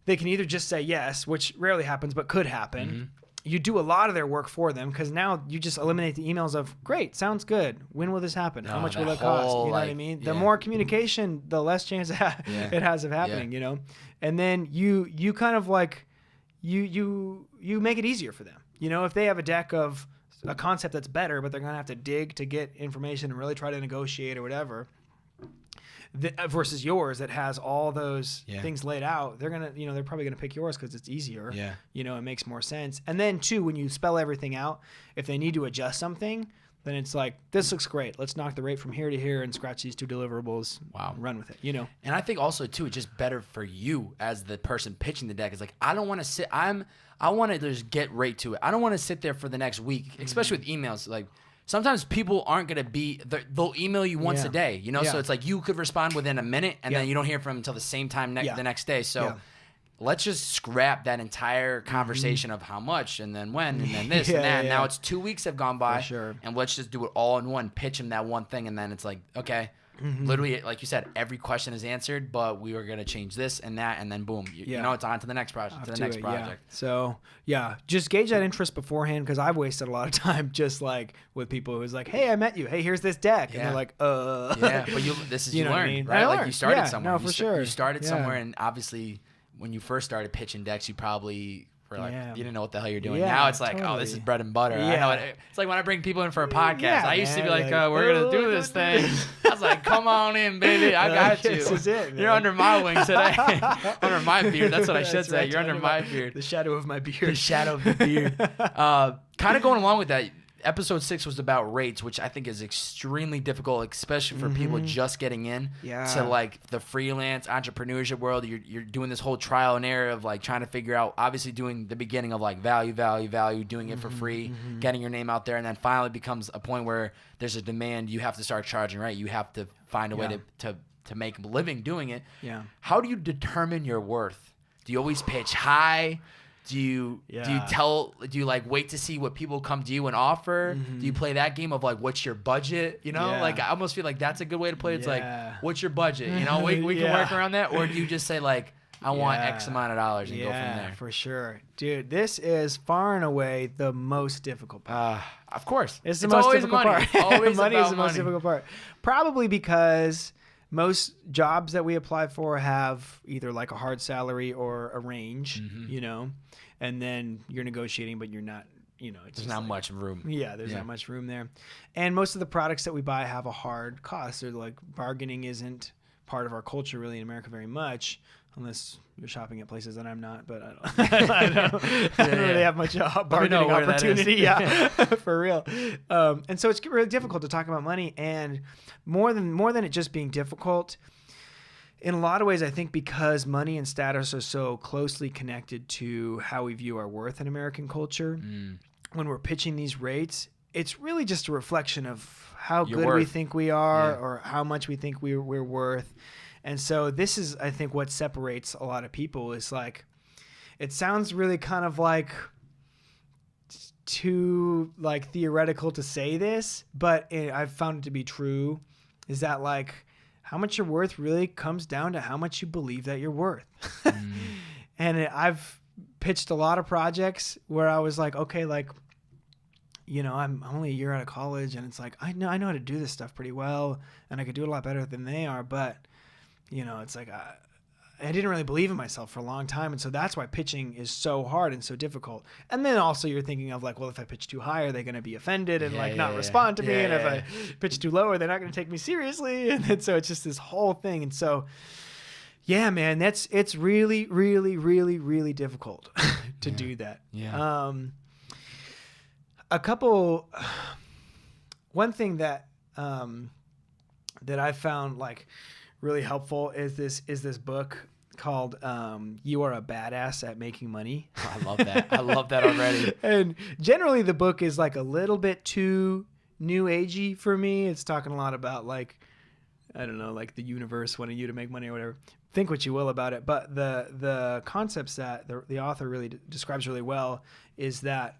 Speaker 1: they can either just say yes, which rarely happens, but could happen. You do a lot of their work for them because now you just eliminate the emails of, great, sounds good. When will this happen? How much will it cost? You know what I mean? The more communication, the less chance it has of happening, you know? And then you kind of like, you make it easier for them. You know, if they have a deck of a concept that's better, but they're going to have to dig to get information and really try to negotiate or whatever, versus yours that has all those things laid out, they're probably gonna pick yours because it's easier. You know, it makes more sense. And then too, when you spell everything out, if they need to adjust something, then it's like, this looks great. Let's knock the rate from here to here and scratch these 2 deliverables. Wow, run with it. You know.
Speaker 2: And I think also too, it's just better for you as the person pitching the deck. It's like, I don't want to sit. I want to just get right to it. I don't want to sit there for the next week, especially with emails. Like, sometimes people aren't going to be, they'll email you once a day, you know? So it's like you could respond within a minute and then you don't hear from them until the same time the next day. So let's just scrap that entire conversation of how much and then when and then this and that. And now it's 2 weeks have gone by and let's just do it all in one, pitch them that one thing. And then it's like, okay, literally, like you said, every question is answered, but we are going to change this and that. And then boom, you know, it's on to the next project, project.
Speaker 1: Yeah. So just gauge that interest beforehand. Cause I've wasted a lot of time just like with people who's like, hey, I met you. Hey, here's this deck. And they're like,
Speaker 2: yeah, but this is, you learned, I mean? Right? Like you started somewhere.
Speaker 1: No, for sure.
Speaker 2: You started somewhere, and obviously when you first started pitching decks, you probably were like, you didn't know what the hell you're doing. Now it's like, oh, this is bread and butter. I know it. It's like when I bring people in for a podcast. I used to be like, we're going to do this thing. I was like, come on in, baby. I got you.
Speaker 1: This is it, man.
Speaker 2: You're under my wing today. Under my beard. That's what I should say.
Speaker 1: Right,
Speaker 2: you're under my beard.
Speaker 1: The shadow of my beard.
Speaker 2: The shadow of the beard. Kind of going along with that, episode 6 was about rates, which I think is extremely difficult, especially for people just getting in to like the freelance entrepreneurship world. You're doing this whole trial and error of like trying to figure out, obviously doing the beginning of like value, doing it for free, getting your name out there, and then finally becomes a point where there's a demand. You have to start charging, right? You have to find a way to make a living doing it. Yeah. How do you determine your worth? Do you always pitch high? Do you like wait to see what people come to you and offer? Do you play that game of like, what's your budget? You know, like I almost feel like that's a good way to play. It's like, what's your budget? You know, we can work around that. Or do you just say like, I want X amount of dollars and go from there?
Speaker 1: For sure. Dude, this is far and away the most difficult part.
Speaker 2: Of course.
Speaker 1: It's the most difficult part.
Speaker 2: Always
Speaker 1: money
Speaker 2: about
Speaker 1: is the most difficult part. Probably because most jobs that we apply for have either like a hard salary or a range, you know, and then you're negotiating, but you're not, you know, it's
Speaker 2: there's not much room.
Speaker 1: Yeah, there's not much room there. And most of the products that we buy have a hard cost. They're like, bargaining isn't part of our culture really in America very much, unless you're shopping at places that I'm not, but I don't really have much bargaining opportunity. For real. And so it's really difficult to talk about money, and more than it just being difficult, in a lot of ways, I think because money and status are so closely connected to how we view our worth in American culture, when we're pitching these rates, it's really just a reflection of how good we think we are or how much we think we're worth. And so this is, I think, what separates a lot of people is like, it sounds really kind of like too like theoretical to say this, but I've found it to be true, is that like how much you're worth really comes down to how much you believe that you're worth. And I've pitched a lot of projects where I was like, okay, like, you know, I'm only a year out of college, and it's like, I know how to do this stuff pretty well, and I could do it a lot better than they are, but you know, it's like I didn't really believe in myself for a long time. And so that's why pitching is so hard and so difficult. And then also you're thinking of like, well, if I pitch too high, are they going to be offended and not respond to me? And if I pitch too low, they're not going to take me seriously. And then, so it's just this whole thing. And so, yeah, man, it's really, really, really, really difficult to do that.
Speaker 2: Yeah.
Speaker 1: One thing that I found like really helpful is this book called You Are a Badass at Making Money.
Speaker 2: I love that. I love that already.
Speaker 1: And generally the book is like a little bit too new agey for me. It's talking a lot about like, I don't know, like the universe wanting you to make money or whatever. Think what you will about it. But the concepts that the author really describes really well is that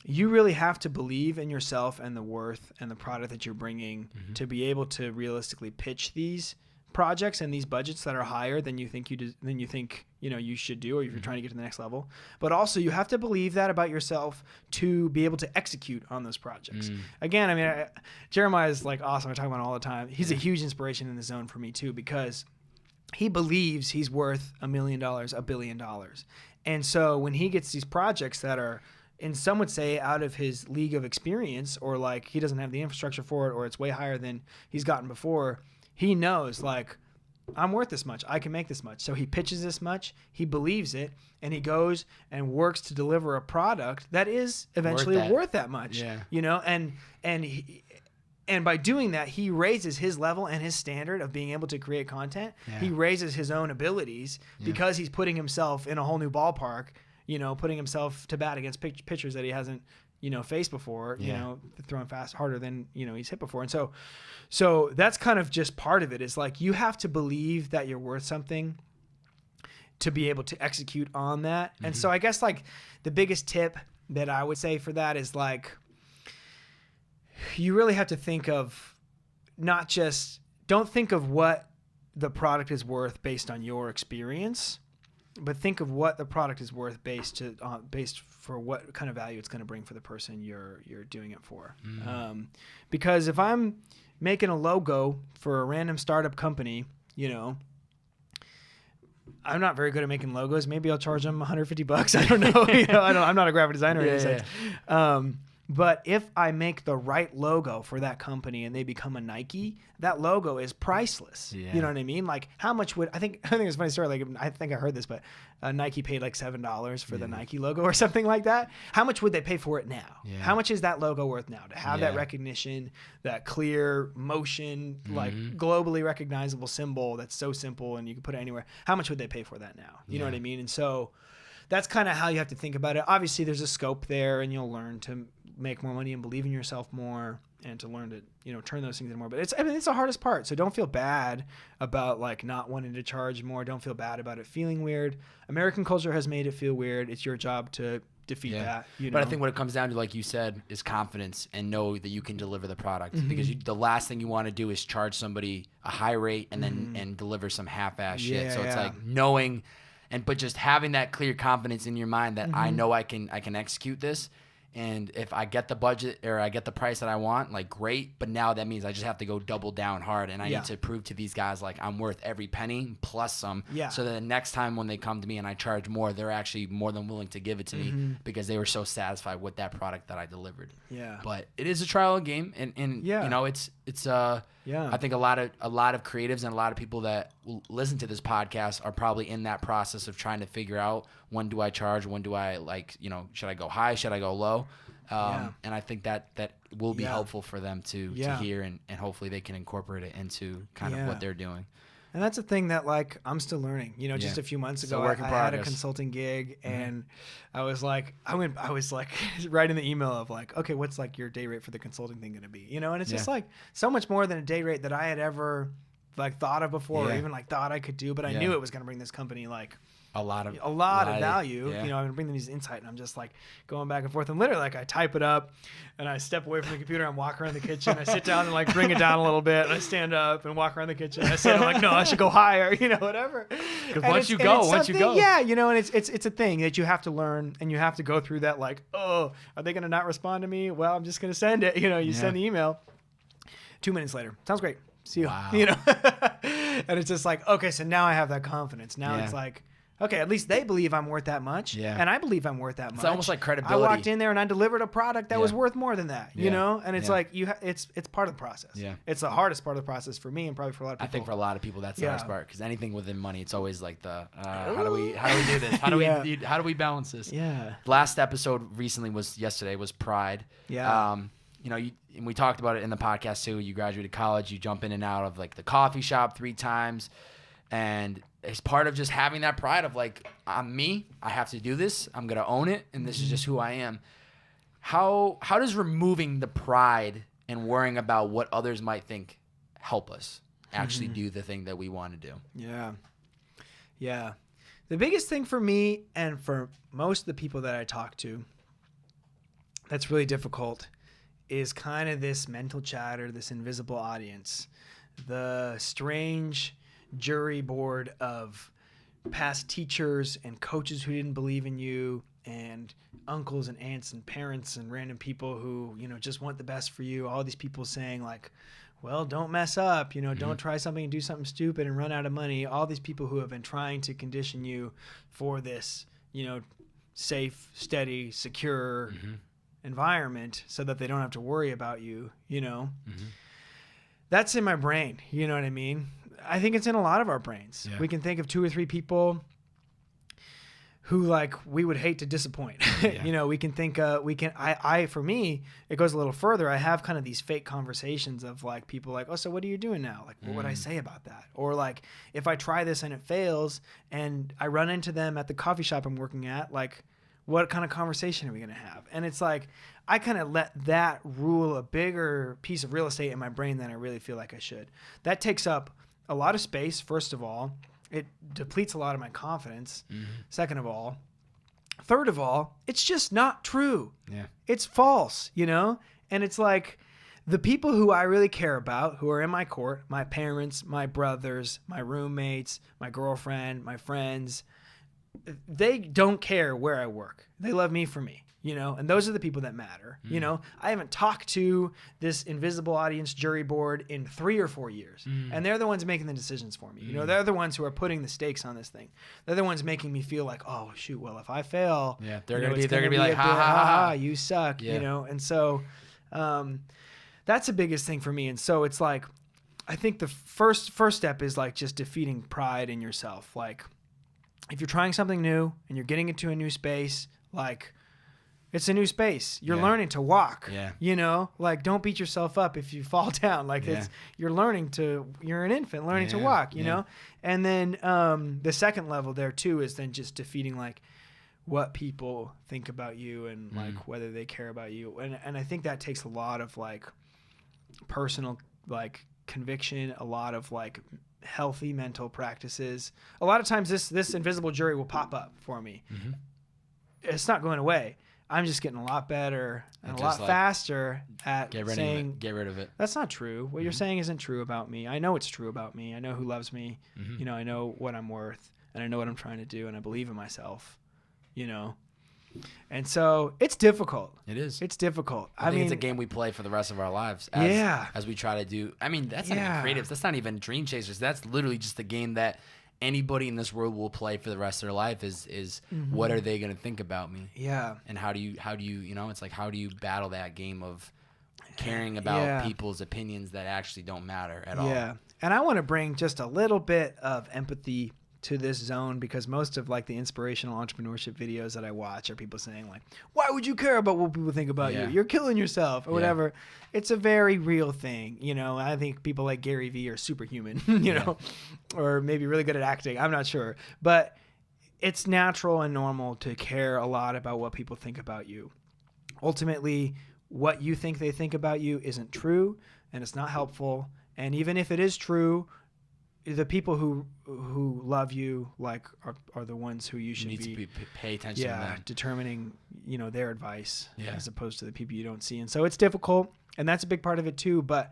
Speaker 1: you really have to believe in yourself and the worth and the product that you're bringing to be able to realistically pitch these projects and these budgets that are higher than you think you should do, or if you're trying to get to the next level. But also you have to believe that about yourself to be able to execute on those projects. Again, I mean, Jeremiah is like awesome. I talk about him all the time. He's a huge inspiration in the zone for me too, because he believes he's worth $1 million, $1 billion. And so when he gets these projects that are, and some would say out of his league of experience, or like he doesn't have the infrastructure for it, or it's way higher than he's gotten before, he knows like, I'm worth this much. I can make this much. So he pitches this much. He believes it, and he goes and works to deliver a product that is eventually worth that much. Yeah. You know, and by doing that, he raises his level and his standard of being able to create content. Yeah. He raises his own abilities because he's putting himself in a whole new ballpark. You know, putting himself to bat against pitchers that he hasn't, faced before, throwing fast harder than, he's hit before. And so that's kind of just part of it, is like, you have to believe that you're worth something to be able to execute on that. And so I guess like the biggest tip that I would say for that is like, you really have to think of don't think of what the product is worth based on your experience, but think of what the product is worth based for what kind of value it's going to bring for the person you're doing it for. Because if I'm making a logo for a random startup company, I'm not very good at making logos. Maybe I'll charge them $150. I don't know. I'm not a graphic designer. But if I make the right logo for that company and they become a Nike, that logo is priceless. Yeah. You know what I mean? Like, how much would I think it's a funny story. Like, I think I heard this, but Nike paid like $7 for the Nike logo or something like that. How much would they pay for it now? Yeah. How much is that logo worth now to have that recognition, that clear motion, like globally recognizable symbol that's so simple and you can put it anywhere? How much would they pay for that now? You know what I mean? And so that's kind of how you have to think about it. Obviously, there's a scope there, and you'll learn to make more money and believe in yourself more, and to learn to turn those things into more. But it's the hardest part. So don't feel bad about like not wanting to charge more. Don't feel bad about it feeling weird. American culture has made it feel weird. It's your job to defeat that.
Speaker 2: But I think what it comes down to, like you said, is confidence and know that you can deliver the product. Because the last thing you want to do is charge somebody a high rate and then and deliver some half-ass shit. So it's like knowing. But just having that clear confidence in your mind that I know I can execute this, and if I get the budget or I get the price that I want, like, great. But now that means I just have to go double down hard, and I need to prove to these guys like I'm worth every penny plus some. Yeah. So that the next time when they come to me and I charge more, they're actually more than willing to give it to me because they were so satisfied with that product that I delivered. Yeah. But it is a trial game, and it's I think a lot of creatives and a lot of people that listen to this podcast are probably in that process of trying to figure out, when do I charge? When do I should I go high? Should I go low? And I think that will be helpful for them to hear, and hopefully they can incorporate it into kind of what they're doing.
Speaker 1: And that's a thing that like I'm still learning. Just a few months ago, I had a consulting gig, and I was like writing the email of like, okay, what's like your day rate for the consulting thing going to be? And it's just like so much more than a day rate that I had ever like thought of before, or even like thought I could do. But I knew it was going to bring this company like a lot of value. I'm gonna bring them these insight, and I'm just like going back and forth, and literally like I type it up and I step away from the computer, I'm walking around the kitchen, I sit down and like bring it down a little bit, and I stand up and walk around the kitchen, I say, I'm like, no, I should go higher, whatever.
Speaker 2: Because once you go,
Speaker 1: and it's a thing that you have to learn, and you have to go through that, like, oh, are they gonna not respond to me? Well, I'm just gonna send it. You send the email. 2 minutes later, sounds great. See you.
Speaker 2: Wow.
Speaker 1: You know, and it's just like, okay, so now I have that confidence. Now
Speaker 2: Yeah.
Speaker 1: it's like, okay, at least they believe I'm worth that much.
Speaker 2: Yeah.
Speaker 1: And I believe I'm worth that much.
Speaker 2: It's almost like credibility.
Speaker 1: I walked in there and I delivered a product that was worth more than that, you
Speaker 2: Yeah.
Speaker 1: know? And it's
Speaker 2: Yeah.
Speaker 1: like, it's part of the process.
Speaker 2: Yeah.
Speaker 1: It's the hardest part of the process for me and probably for a lot of
Speaker 2: I
Speaker 1: people.
Speaker 2: think for a lot of people, that's the
Speaker 1: Yeah.
Speaker 2: hardest part, because anything within money, it's always like the how do we do this? How do
Speaker 1: Yeah.
Speaker 2: how do we balance this?
Speaker 1: Yeah.
Speaker 2: Last episode recently yesterday was Pride.
Speaker 1: Yeah.
Speaker 2: You know, and we talked about it in the podcast too. You graduated college, you jump in and out of like the coffee shop 3 times, and it's part of just having that pride of like, I'm me, I have to do this, I'm gonna own it, and this is just who I am. How does removing the pride and worrying about what others might think help us actually do the thing that we want to do?
Speaker 1: Yeah. Yeah. The biggest thing for me and for most of the people that I talk to that's really difficult is kind of this mental chatter, this invisible audience, the strange jury board of past teachers and coaches who didn't believe in you, and uncles and aunts and parents and random people who, you know, just want the best for you. All these people saying like, well, don't mess up, you know, don't try something and do something stupid and run out of money. All these people who have been trying to condition you for this, you know, safe, steady, secure environment so that they don't have to worry about you, you know. That's in my brain, you know what I mean? I think it's in a lot of our brains.
Speaker 2: Yeah.
Speaker 1: We can think of 2 or 3 people who like we would hate to disappoint.
Speaker 2: Yeah.
Speaker 1: You know, we can think I for me, it goes a little further. I have kind of these fake conversations of like people like, oh, so what are you doing now? Like, what would I say about that? Or like, if I try this and it fails and I run into them at the coffee shop I'm working at, like, what kind of conversation are we going to have? And it's like, I kind of let that rule a bigger piece of real estate in my brain than I really feel like I should. That takes up a lot of space, first of all. It depletes a lot of my confidence, second of all. Third of all, it's just not true.
Speaker 2: Yeah.
Speaker 1: It's false, you know? And it's like the people who I really care about, who are in my court, my parents, my brothers, my roommates, my girlfriend, my friends, they don't care where I work. They love me for me, you know? And those are the people that matter, you know? I haven't talked to this invisible audience jury board in 3 or 4 years. And they're the ones making the decisions for me. You know, they're the ones who are putting the stakes on this thing. They're the ones making me feel like, oh, shoot, well, if I fail,
Speaker 2: Yeah, they're
Speaker 1: you
Speaker 2: gonna
Speaker 1: know,
Speaker 2: be
Speaker 1: it's
Speaker 2: like,
Speaker 1: a
Speaker 2: ha,
Speaker 1: bit,
Speaker 2: ha, ha, ha.
Speaker 1: you suck,
Speaker 2: Yeah.
Speaker 1: you know? And so that's the biggest thing for me. And so it's like, I think the first step is like just defeating pride in yourself. Like, if you're trying something new and you're getting into a new space, like, it's a new space. You're
Speaker 2: Yeah.
Speaker 1: learning to walk.
Speaker 2: Yeah.
Speaker 1: You know, like, don't beat yourself up if you fall down. Like,
Speaker 2: Yeah.
Speaker 1: you're an infant learning to
Speaker 2: Yeah.
Speaker 1: walk, you
Speaker 2: Yeah.
Speaker 1: know? And then the second level there too is then just defeating like what people think about you and like whether they care about you. And I think that takes a lot of like personal like conviction, a lot of like healthy mental practices. A lot of times this invisible jury will pop up for me. It's not going away. I'm just getting a lot better and a lot
Speaker 2: just, like,
Speaker 1: faster at
Speaker 2: Get rid
Speaker 1: saying,
Speaker 2: of it. Get rid of it.
Speaker 1: that's not true. What you're saying isn't true about me. I know it's true about me. I know who loves me. You know, I know what I'm worth, and I know what I'm trying to do, and I believe in myself, you know? And so it's difficult.
Speaker 2: It is.
Speaker 1: It's difficult.
Speaker 2: I think it's a game we play for the rest of our lives. As we try to do. I mean, that's not even creatives. That's not even dream chasers. That's literally just a game that anybody in this world will play for the rest of their life is what are they going to think about me?
Speaker 1: Yeah.
Speaker 2: And how do you, you know, it's like, how do you battle that game of caring about people's opinions that actually don't matter at all?
Speaker 1: Yeah. And I want to bring just a little bit of empathy to this zone, because most of like the inspirational entrepreneurship videos that I watch are people saying like, why would you care about what people think about you? You're killing yourself or whatever. It's a very real thing. You know, I think people like Gary Vee are superhuman, you know, or maybe really good at acting. I'm not sure, but it's natural and normal to care a lot about what people think about you. Ultimately, what you think they think about you isn't true, and it's not helpful. And even if it is true, the people who love you like are the ones who you should
Speaker 2: need to pay attention to them.
Speaker 1: Determining, you know, their advice
Speaker 2: Yeah.
Speaker 1: as opposed to the people you don't see. And so it's difficult, and that's a big part of it too. But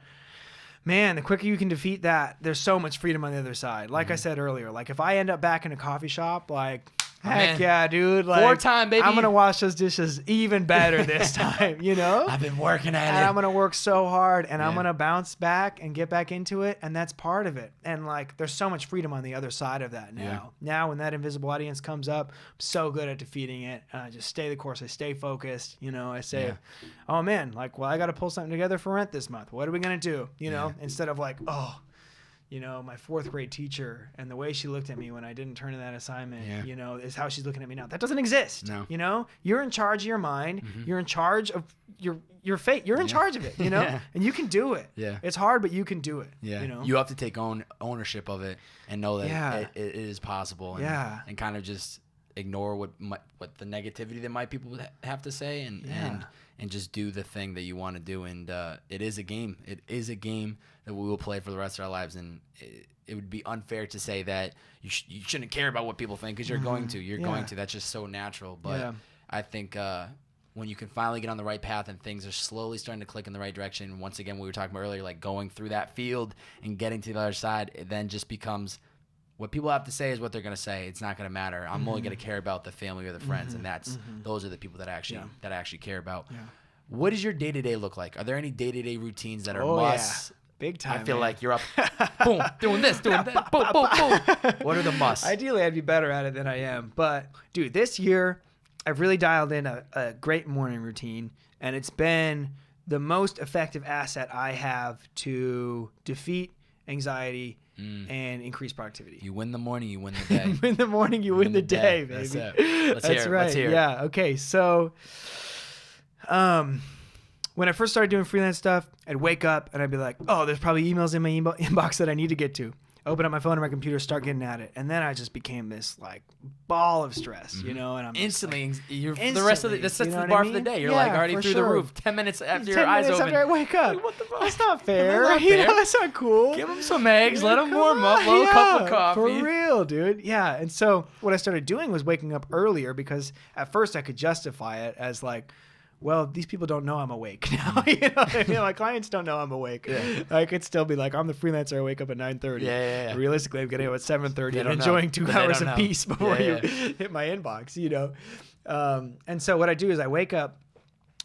Speaker 1: man, the quicker you can defeat that, there's so much freedom on the other side. Like I said earlier, like if I end up back in a coffee shop, like Heck yeah, dude. Like,
Speaker 2: 4-time, baby.
Speaker 1: I'm going to wash those dishes even better this time, you know?
Speaker 2: I've been working at
Speaker 1: And
Speaker 2: it.
Speaker 1: I'm going to work so hard, and I'm
Speaker 2: Yeah.
Speaker 1: going to bounce back and get back into it, and that's part of it. And, like, there's so much freedom on the other side of that now.
Speaker 2: Yeah.
Speaker 1: Now, when that invisible audience comes up, I'm so good at defeating it. I just stay the course. I stay focused. You know, I say, oh, man, like, well, I got to pull something together for rent this month. What are we going to do? You know, instead of like, oh, you know, my 4th grade teacher and the way she looked at me when I didn't turn in that assignment, you know, is how she's looking at me now. That doesn't exist.
Speaker 2: No.
Speaker 1: You know, you're in charge of your mind. You're in charge of your fate. You're in charge of it, you know, and you can do it.
Speaker 2: Yeah.
Speaker 1: It's hard, but you can do it.
Speaker 2: Yeah.
Speaker 1: You know,
Speaker 2: You have to take ownership of it and know that it is possible. And, and kind of just ignore what the negativity that people have to say and just do the thing that you want to do. And it is a game. It is a game that we will play for the rest of our lives. And it would be unfair to say that you shouldn't care about what people think, because you're going to. You're going to. That's just so natural. But I think when you can finally get on the right path and things are slowly starting to click in the right direction, once again, we were talking about earlier, like going through that field and getting to the other side, it then just becomes what people have to say is what they're going to say. It's not going to matter. I'm only going to care about the family or the friends, and those are the people that I actually care about. Yeah. What does your day-to-day look like? Are there any day-to-day routines that are musts?
Speaker 1: Yeah. Big time.
Speaker 2: I feel
Speaker 1: man.
Speaker 2: like you're up, boom, doing this, doing that, boom, boom, boom. What are the musts?
Speaker 1: Ideally, I'd be better at it than I am. But, dude, this year, I've really dialed in a great morning routine, and it's been the most effective asset I have to defeat anxiety and increase productivity.
Speaker 2: You win the morning, you win the day.
Speaker 1: You win the morning, you win the day, baby.
Speaker 2: That's it. Let's hear it.
Speaker 1: Right.
Speaker 2: Let's hear it.
Speaker 1: Yeah. Okay. So, when I first started doing freelance stuff, I'd wake up and I'd be like, oh, there's probably emails in my inbox that I need to get to. Open up my phone or my computer, start getting at it. And then I just became this like ball of stress, you know, and I'm
Speaker 2: instantly,
Speaker 1: like,
Speaker 2: the rest of the, that sets
Speaker 1: you know
Speaker 2: the bar
Speaker 1: what I
Speaker 2: for the
Speaker 1: mean?
Speaker 2: day. You're
Speaker 1: Yeah,
Speaker 2: like already
Speaker 1: for
Speaker 2: through the
Speaker 1: sure.
Speaker 2: roof. 10 minutes after
Speaker 1: 10
Speaker 2: your eyes
Speaker 1: minutes
Speaker 2: open.
Speaker 1: after I wake up.
Speaker 2: Like, what the fuck?
Speaker 1: That's not fair.
Speaker 2: That's not
Speaker 1: You know,
Speaker 2: fair.
Speaker 1: that's not cool.
Speaker 2: Give them some eggs. Let them
Speaker 1: Come
Speaker 2: warm up.
Speaker 1: on,
Speaker 2: Little cup of
Speaker 1: yeah,
Speaker 2: coffee.
Speaker 1: For real, dude. Yeah. And so what I started doing was waking up earlier, because at first I could justify it as like, well, these people don't know I'm awake now. You know what I mean? My clients don't know I'm awake. Yeah. I could still be like, I'm the freelancer. I wake up at 9:30.
Speaker 2: Yeah.
Speaker 1: Realistically, I'm getting up at 7:30
Speaker 2: They
Speaker 1: and
Speaker 2: don't
Speaker 1: enjoying
Speaker 2: know.
Speaker 1: 2
Speaker 2: But they
Speaker 1: hours
Speaker 2: don't
Speaker 1: of
Speaker 2: know.
Speaker 1: peace before
Speaker 2: Yeah.
Speaker 1: you hit my inbox, you know? And so what I do is I wake up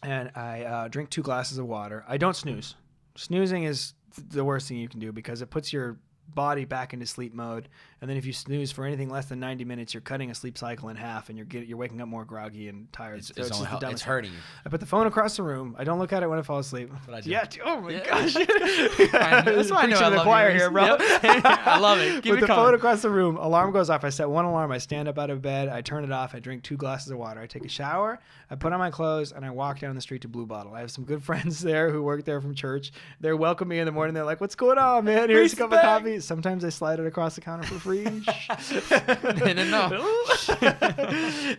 Speaker 1: and I drink 2 glasses of water. I don't snooze. Snoozing is the worst thing you can do, because it puts your body back into sleep mode, and then if you snooze for anything less than 90 minutes, you're cutting a sleep cycle in half, and you're waking up more groggy and tired.
Speaker 2: It's
Speaker 1: just the dumbest
Speaker 2: it's
Speaker 1: thing.
Speaker 2: hurting you.
Speaker 1: I put the phone across the room. I don't look at it when I fall asleep.
Speaker 2: what I do.
Speaker 1: Yeah. Oh my gosh.
Speaker 2: That's why I know
Speaker 1: Preaching
Speaker 2: I
Speaker 1: to the
Speaker 2: love
Speaker 1: choir
Speaker 2: you,
Speaker 1: here, bro.
Speaker 2: Yep. I love it. Keep
Speaker 1: Put
Speaker 2: it
Speaker 1: the
Speaker 2: coming.
Speaker 1: phone across the room. Alarm goes off. I set 1 alarm. I stand up out of bed. I turn it off. I drink 2 glasses of water. I take a shower. I put on my clothes, and I walk down the street to Blue Bottle. I have some good friends there who work there from church. They're welcoming me in the morning. They're like, "What's going on, man? Here's
Speaker 2: Reese
Speaker 1: a cup
Speaker 2: is
Speaker 1: of
Speaker 2: back."
Speaker 1: coffee." Sometimes I slide it across the counter for free.
Speaker 2: They didn't know.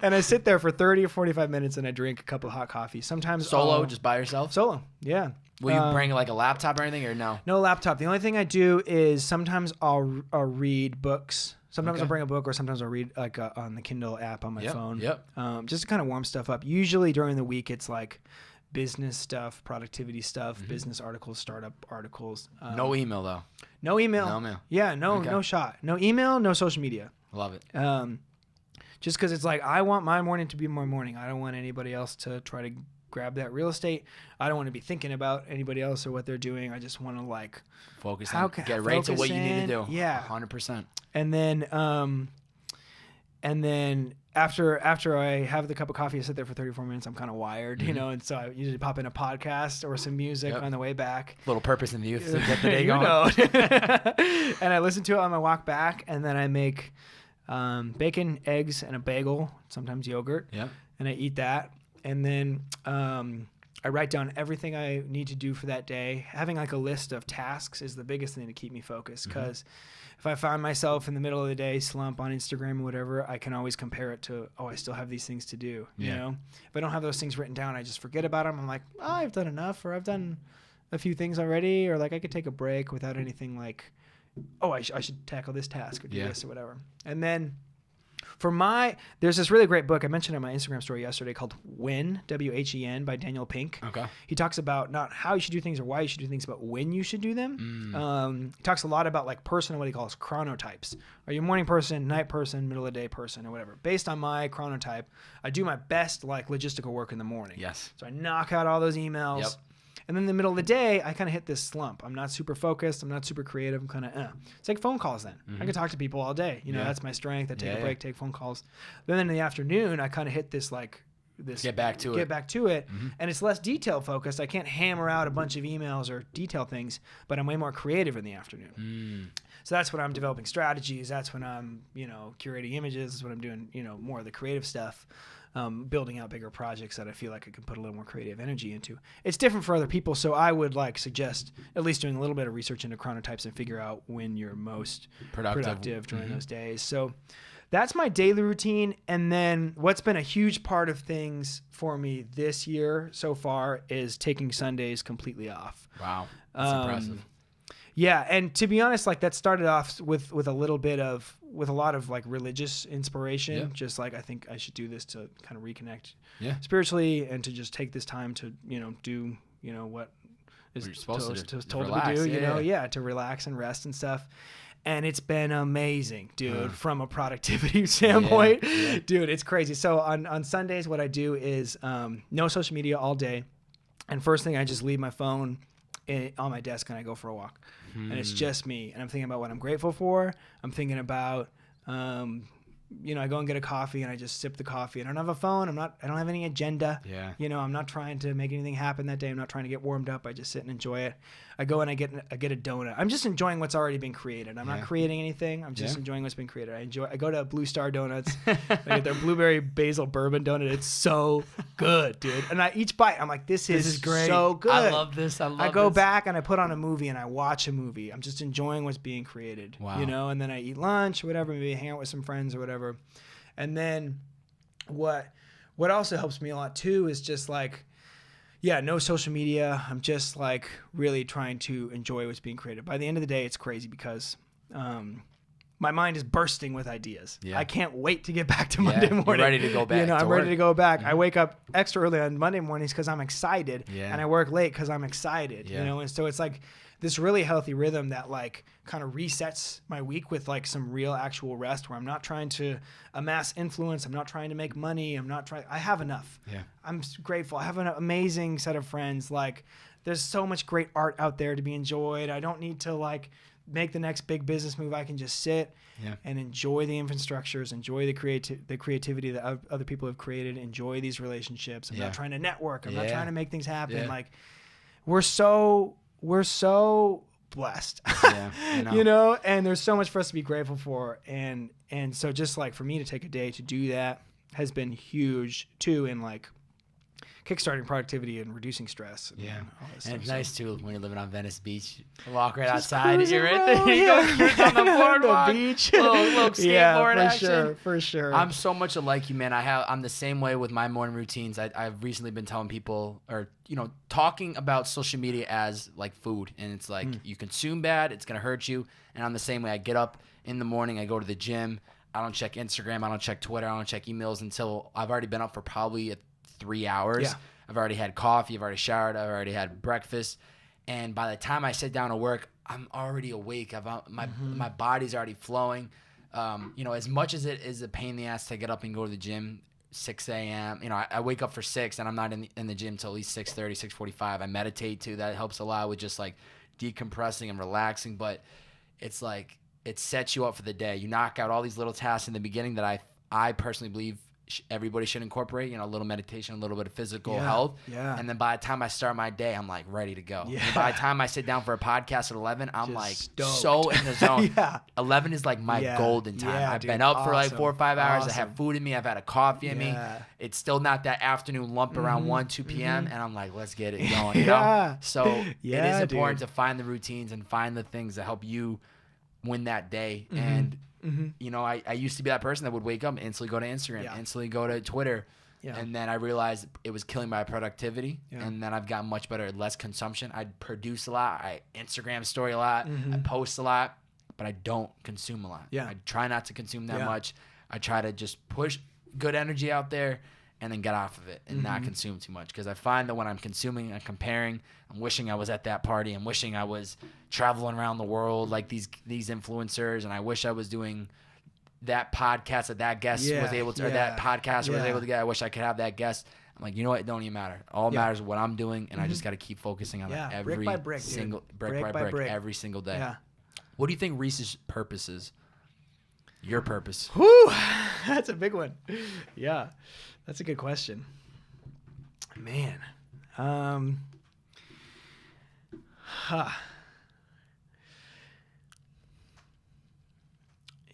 Speaker 1: And I sit there for 30 or 45 minutes, and I drink a cup of hot coffee. Sometimes
Speaker 2: Solo, just by yourself?
Speaker 1: solo. Yeah.
Speaker 2: Will you bring like a laptop or anything, or no?
Speaker 1: No laptop. The only thing I do is sometimes I'll read books. Sometimes
Speaker 2: Okay.
Speaker 1: I'll bring a book, or sometimes I'll read like on the Kindle app on my phone.
Speaker 2: Yep.
Speaker 1: Just to kind of warm stuff up. Usually during the week, it's like business stuff, productivity stuff, business articles, startup articles.
Speaker 2: No email though.
Speaker 1: No email.
Speaker 2: No email.
Speaker 1: Yeah, no,
Speaker 2: Okay.
Speaker 1: no shot. No email, no social media.
Speaker 2: Love it.
Speaker 1: Just because it's like, I want my morning to be my morning. I don't want anybody else to try to grab that real estate. I don't want to be thinking about anybody else or what they're doing. I just want to like
Speaker 2: Focus
Speaker 1: How
Speaker 2: on
Speaker 1: can-
Speaker 2: get right to
Speaker 1: focus
Speaker 2: what you need to
Speaker 1: in.
Speaker 2: do.
Speaker 1: Yeah.
Speaker 2: 100%.
Speaker 1: and then after I have the cup of coffee, I sit there for 34 minutes. I'm kind of wired, you know, and so I usually pop in a podcast or some music
Speaker 2: Yep.
Speaker 1: on the way back.
Speaker 2: Little purpose in the youth to get the day
Speaker 1: You
Speaker 2: going.
Speaker 1: know. And I listen to it on my walk back, and then I make bacon, eggs, and a bagel, sometimes yogurt,
Speaker 2: Yep.
Speaker 1: and I eat that. And then I write down everything I need to do for that day. Having like a list of tasks is the biggest thing to keep me focused, because if I find myself in the middle of the day slump on Instagram or whatever, I can always compare it to, oh, I still have these things to do. You
Speaker 2: Yeah.
Speaker 1: know, if I don't have those things written down, I just forget about them. I'm like, oh, I've done enough, or I've done a few things already, or like I could take a break without anything like, oh, I should tackle this task or do
Speaker 2: Yeah.
Speaker 1: this or whatever. And then there's this really great book I mentioned in my Instagram story yesterday called When, W-H-E-N, by Daniel Pink.
Speaker 2: Okay.
Speaker 1: He talks about not how you should do things or why you should do things, but when you should do them. He talks a lot about like what he calls chronotypes. Are you a morning person, night person, middle of the day person, or whatever? Based on my chronotype, I do my best like logistical work in the morning.
Speaker 2: Yes.
Speaker 1: So I knock out all those emails.
Speaker 2: Yep.
Speaker 1: And then in the middle of the day, I kind of hit this slump. I'm not super focused. I'm not super creative. I'm kind of, It's like phone calls then. I can talk to people all day. You know, that's my strength. I take a break, take phone calls. Then in the afternoon, I kind of hit this get back to it. And it's less detail focused. I can't hammer out a bunch of emails or detail things, but I'm way more creative in the afternoon. So that's when I'm developing strategies. That's when I'm, curating images. That's when I'm doing, more of the creative stuff. Building out bigger projects that I feel like I can put a little more creative energy into. It's different for other people, so I would suggest at least doing a little bit of research into chronotypes and figure out when you're most productive during those days. So that's my daily routine. And then what's been a huge part of things for me this year so far is taking Sundays completely off.
Speaker 2: Wow, that's impressive.
Speaker 1: Yeah, and to be honest, that started off with a lot of religious inspiration. Yeah. Just I think I should do this to kind of reconnect spiritually and to just take this time to do what is told to do. To relax and rest and stuff. And it's been amazing, dude, from a productivity standpoint. Yeah. Dude, it's crazy. So on Sundays, what I do is no social media all day, and first thing I just leave my phone on my desk and I go for a walk. And it's just me. And I'm thinking about what I'm grateful for. I'm thinking about, I go and get a coffee and I just sip the coffee. I don't have a phone. I don't have any agenda. Yeah. I'm not trying to make anything happen that day. I'm not trying to get warmed up. I just sit and enjoy it. I go and I get a donut. I'm just enjoying what's already been created. I'm not creating anything. I'm just enjoying what's been created. I go to Blue Star Donuts. I get their blueberry basil bourbon donut. It's so good, dude. And each bite, I'm like, this is great. So good.
Speaker 2: I love this.
Speaker 1: I go back and I put on a movie and I watch a movie. I'm just enjoying what's being created. Wow. And then I eat lunch or whatever, maybe hang out with some friends or whatever. And then what also helps me a lot too is just no social media. I'm just really trying to enjoy what's being created. By the end of the day, it's crazy because my mind is bursting with ideas. Yeah. I can't wait to get back to Monday morning.
Speaker 2: You're ready to go back.
Speaker 1: I'm ready to go back. Mm-hmm. I wake up extra early on Monday mornings because I'm excited, and I work late because I'm excited. And so it's this really healthy rhythm that kind of resets my week with some real actual rest where I'm not trying to amass influence. I'm not trying to make money. I have enough. Yeah. I'm grateful. I have an amazing set of friends. There's so much great art out there to be enjoyed. I don't need to make the next big business move. I can just sit and enjoy the infrastructures, enjoy the creativity that other people have created, enjoy these relationships. I'm not trying to network. I'm not trying to make things happen. We're so blessed, and there's so much for us to be grateful for. And so just for me to take a day to do that has been huge too in kickstarting productivity and reducing stress.
Speaker 2: And it's nice too when you're living on Venice Beach. Walk right outside and you're right there. You go on the boardwalk.
Speaker 1: The beach.
Speaker 2: Little skateboard action.
Speaker 1: For sure.
Speaker 2: I'm so much alike you, man. I'm the same way with my morning routines. I've recently been telling people talking about social media as food. And it's you consume bad, it's going to hurt you. And I'm the same way. I get up in the morning, I go to the gym. I don't check Instagram. I don't check Twitter. I don't check emails until I've already been up for probably 3 hours. Yeah. I've already had coffee. I've already showered. I've already had breakfast. And by the time I sit down to work, I'm already awake. My body's already flowing. As much as it is a pain in the ass to get up and go to the gym, 6 a.m. I wake up for 6 and I'm not in the gym till at least 6:30, 6:45. I meditate too. That helps a lot with just decompressing and relaxing. But it's it sets you up for the day. You knock out all these little tasks in the beginning that I personally believe everybody should incorporate, a little meditation, a little bit of physical health. Yeah. And then by the time I start my day, I'm ready to go. Yeah. And by the time I sit down for a podcast at 11, I'm so in the zone. 11 is my golden time.
Speaker 1: Yeah,
Speaker 2: I've been up for 4 or 5 hours. I have food in me. I've had a coffee in me. It's still not that afternoon lump around 1, 2 p.m. And I'm let's get it going. So it is important to find the routines and find the things that help you win that day. And I used to be that person that would wake up, instantly go to Instagram, instantly go to Twitter. Yeah. And then I realized it was killing my productivity. Yeah. And then I've gotten much better at less consumption. I produce a lot. I Instagram story a lot. I post a lot, but I don't consume a lot. Yeah. I try not to consume that much. I try to just push good energy out there and then get off of it and not consume too much. Because I find that when I'm consuming and comparing, I'm wishing I was at that party. I'm wishing I was traveling around the world like these influencers, and I wish I was doing that podcast that guest was able to, or that podcast was able to get. I wish I could have that guest. I'm like, you know what? It don't even matter. All that matters is what I'm doing, and I just got to keep focusing on that every
Speaker 1: brick by brick,
Speaker 2: single
Speaker 1: brick
Speaker 2: by brick every single day.
Speaker 1: Yeah.
Speaker 2: What do you think Reese's purpose is? Your purpose.
Speaker 1: Whew, that's a big one. Yeah, that's a good question. Man.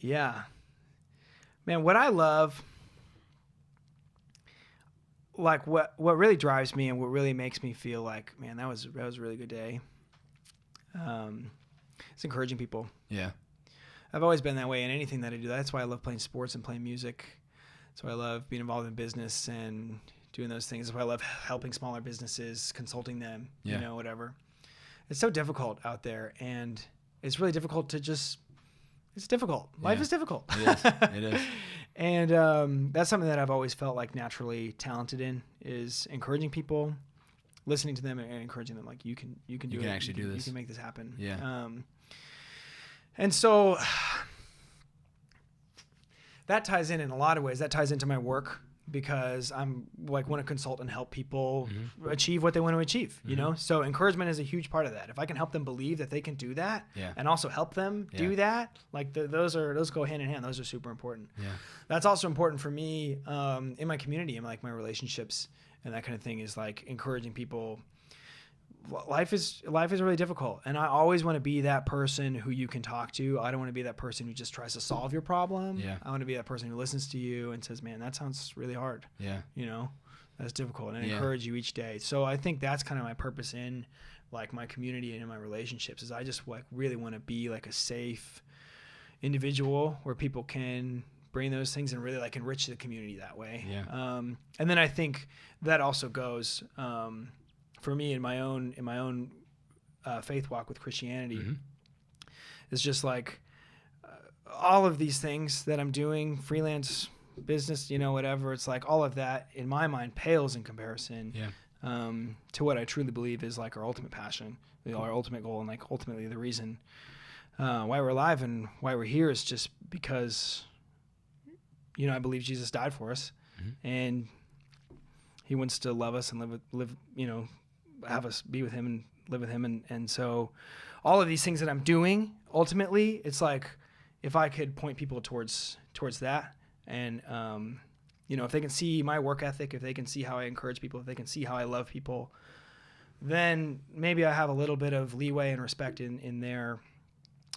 Speaker 1: Yeah. Man, what I love, like what really drives me and what really makes me feel like, man, that was a really good day. It's encouraging people.
Speaker 2: Yeah.
Speaker 1: I've always been that way in anything that I do. That's why I love playing sports and playing music. That's why I love being involved in business and doing those things. That's why I love helping smaller businesses, consulting them, you know, whatever. It's so difficult out there, and it's really difficult to just, it's difficult. Life is difficult.
Speaker 2: It is. It is.
Speaker 1: And that's something that I've always felt like naturally talented in, is encouraging people, listening to them and encouraging them, like, you can do it.
Speaker 2: You can actually do this.
Speaker 1: You can make this happen.
Speaker 2: Yeah.
Speaker 1: And so that ties in a lot of ways. That ties into my work, because I'm like want to consult and help people achieve what they want to achieve, you know? So encouragement is a huge part of that. If I can help them believe that they can do that and also help them do that, like those go hand in hand. Those are super important. Yeah. That's also important for me in my community and like my relationships and that kind of thing, is like encouraging people. Life is really difficult, and I always want to be that person who you can talk to. I don't want to be that person who just tries to solve your problem. Yeah. I want to be that person who listens to you and says, "Man, that sounds really hard. Yeah, you know, that's difficult," and encourage you each day. So I think that's kind of my purpose in like my community and in my relationships, is I just like really want to be like a safe individual where people can bring those things and really like enrich the community that way. Yeah. And then I think that also goes. For me in my own faith walk with Christianity, it's just like all of these things that I'm doing, freelance business, you know, whatever. It's like all of that in my mind pales in comparison to what I truly believe is like our ultimate passion, you know, our ultimate goal, and like ultimately the reason why we're alive and why we're here is just because, you know, I believe Jesus died for us, and He wants to love us and live, you know, have us be with Him and live with Him. And so all of these things that I'm doing, ultimately, it's like, if I could point people towards that, and, you know, if they can see my work ethic, if they can see how I encourage people, if they can see how I love people, then maybe I have a little bit of leeway and respect in their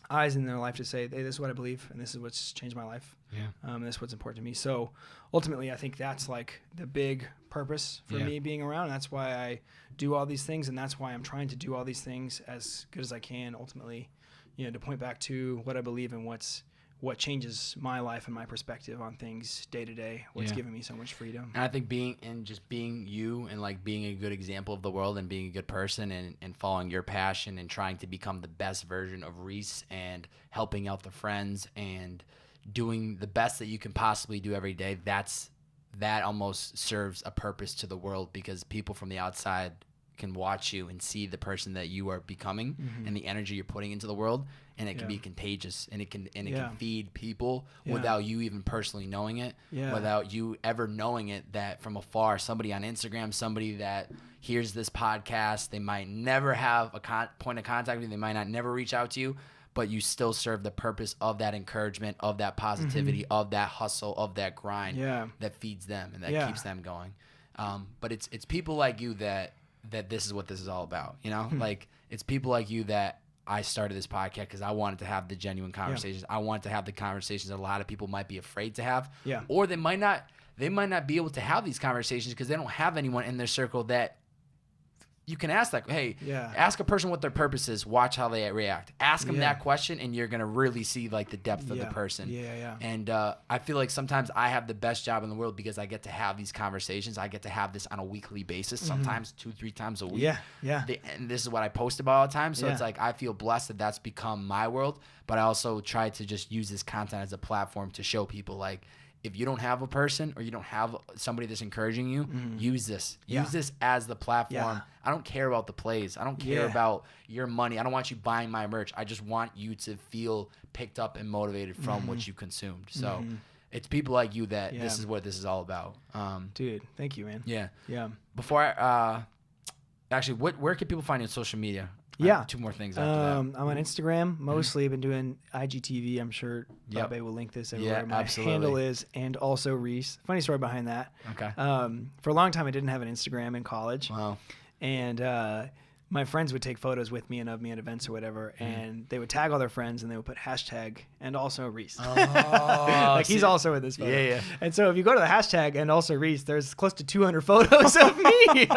Speaker 1: eyes, in their life, to say, hey, this is what I believe, and this is what's changed my life. Yeah. And this is what's important to me. So ultimately, I think that's like the big purpose for me being around. And that's why I do all these things, and that's why I'm trying to do all these things as good as I can, ultimately, you know, to point back to what I believe and what changes my life and my perspective on things day to day, what's given me so much freedom.
Speaker 2: And I think being you and like being a good example of the world and being a good person and following your passion and trying to become the best version of Rhys and helping out the friends and doing the best that you can possibly do every day, that almost serves a purpose to the world, because people from the outside can watch you and see the person that you are becoming and the energy you're putting into the world, and it can be contagious, and it can feed people without you even personally knowing it, without you ever knowing it, that from afar, somebody on Instagram, somebody that hears this podcast, they might never have a point of contact with you, they might not never reach out to you, but you still serve the purpose of that encouragement, of that positivity, of that hustle, of that grind that feeds them and that keeps them going. But it's people like you that this is what this is all about, you know? Like, it's people like you that I started this podcast because I wanted to have the genuine conversations. I wanted to have the conversations that a lot of people might be afraid to have. Yeah. Or they might not be able to have these conversations because they don't have anyone in their circle that you can ask, like, hey, ask a person what their purpose is. Watch how they react. Ask them that question, and you're going to really see, like, the depth of the person. And I feel like sometimes I have the best job in the world because I get to have these conversations. I get to have this on a weekly basis, sometimes 2-3 times a week. And this is what I post about all the time. So it's like I feel blessed that that's become my world. But I also try to just use this content as a platform to show people, like, if you don't have a person or you don't have somebody that's encouraging you, use this. Use this as the platform. I don't care about the plays. I don't care about your money. I don't want you buying my merch. I just want you to feel picked up and motivated from what you consumed. So it's people like you that this is what this is all about.
Speaker 1: Dude, thank you, man.
Speaker 2: Yeah.
Speaker 1: Yeah.
Speaker 2: Before I, actually, where can people find you on social media? I have 2 more things after that.
Speaker 1: I'm on Instagram mostly. I've been doing IGTV. I'm sure Bobbbaaaay will link this everywhere.
Speaker 2: Yeah,
Speaker 1: My
Speaker 2: absolutely.
Speaker 1: handle is and also Rhys. Funny story behind that.
Speaker 2: Okay.
Speaker 1: For a long time, I didn't have an Instagram in college.
Speaker 2: Wow.
Speaker 1: And my friends would take photos with me and of me at events or whatever, and they would tag all their friends and they would put hashtag and also Rhys. Like he's also in this photo.
Speaker 2: Yeah.
Speaker 1: And so if you go to the hashtag and also Rhys, there's close to 200 photos of me.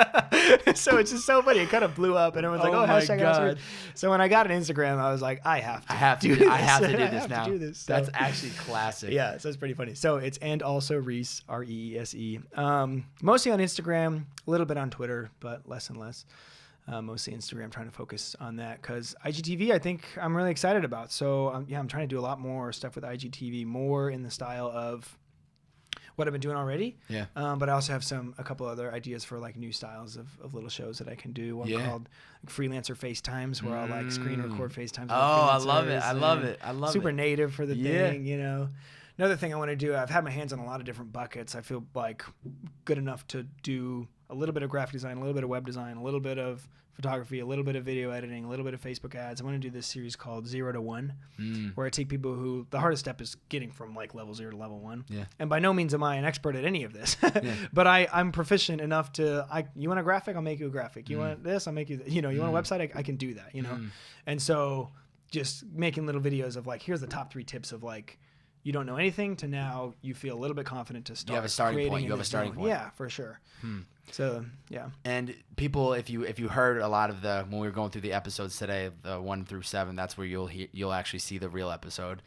Speaker 1: So it's just so funny. It kind of blew up and everyone's like, oh,
Speaker 2: my
Speaker 1: hashtag
Speaker 2: God.
Speaker 1: also Rhys. So when I got an Instagram, I was like, I have to do this.
Speaker 2: I have to do
Speaker 1: I
Speaker 2: this
Speaker 1: have
Speaker 2: now.
Speaker 1: to do this. So-
Speaker 2: That's actually classic.
Speaker 1: yeah, so it's pretty funny. So it's and also Reese, Reese. Mostly on Instagram, a little bit on Twitter, but less and less. Mostly Instagram, trying to focus on that because IGTV, I think I'm really excited about. So I'm trying to do a lot more stuff with IGTV, more in the style of what I've been doing already.
Speaker 2: Yeah.
Speaker 1: But I also have a couple other ideas for like new styles of little shows that I can do. One called Freelancer FaceTimes, where I'll like screen record FaceTimes.
Speaker 2: Oh, I love it. I love it. I love
Speaker 1: super
Speaker 2: it.
Speaker 1: native for the thing, you know. Another thing I want to do, I've had my hands on a lot of different buckets. I feel like good enough to do a little bit of graphic design, a little bit of web design, a little bit of photography, a little bit of video editing, a little bit of Facebook ads. I want to do this series called 0 to 1, where I take people who the hardest step is getting from like level 0 to level 1.
Speaker 2: Yeah.
Speaker 1: And by no means am I an expert at any of this, but I'm proficient enough to, you want a graphic? I'll make you a graphic. You want this? I'll make you, you want a website? I can do that, you know? And so just making little videos of like, here's the top 3 tips of like, you don't know anything to now you feel a little bit confident to start.
Speaker 2: You have a starting
Speaker 1: creating
Speaker 2: point.
Speaker 1: in
Speaker 2: You have a
Speaker 1: this
Speaker 2: starting
Speaker 1: zone.
Speaker 2: point.
Speaker 1: Yeah, for sure. So yeah.
Speaker 2: And people, if you heard a lot of when we were going through the episodes today, the 1 through 7, that's where you'll actually see the real episode.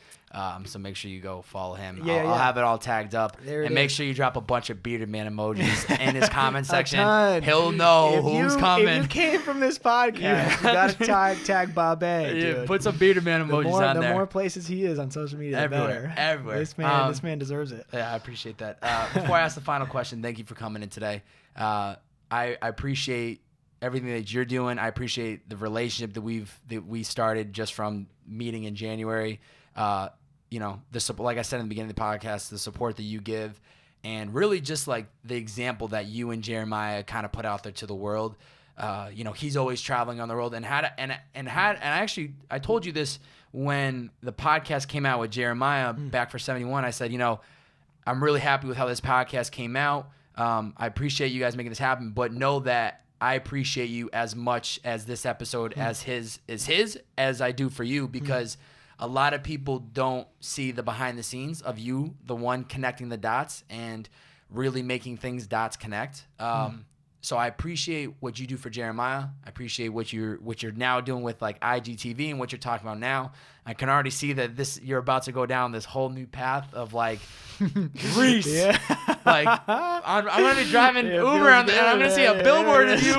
Speaker 2: So make sure you go follow him. I'll have it all tagged up, and make sure you drop a bunch of bearded man emojis in his comment section. He'll know who's coming.
Speaker 1: If you came from this podcast, you gotta tag Bobbbaaaay, dude.
Speaker 2: Put some bearded man emojis on there.
Speaker 1: The more places he is on social media, the better.
Speaker 2: Everywhere.
Speaker 1: This man deserves it.
Speaker 2: Yeah, I appreciate that. Before I ask the final question, thank you for coming in today. I appreciate everything that you're doing. I appreciate the relationship that we started just from meeting in January. The support, like I said in the beginning of the podcast, the support that you give, and really just like the example that you and Jeremiah kind of put out there to the world. He's always traveling on the road, and I told you this when the podcast came out with Jeremiah back for 71. I said, I'm really happy with how this podcast came out. I appreciate you guys making this happen, but know that I appreciate you as much as this episode as I do for you, because a lot of people don't see the behind the scenes of you, the one connecting the dots and really making things dots connect. So I appreciate what you do for Jeremiah. I appreciate what you're now doing with like IGTV and what you're talking about now. I can already see that you're about to go down this whole new path of like Rhys. Like I'm gonna be driving Uber and I'm gonna see a billboard of you.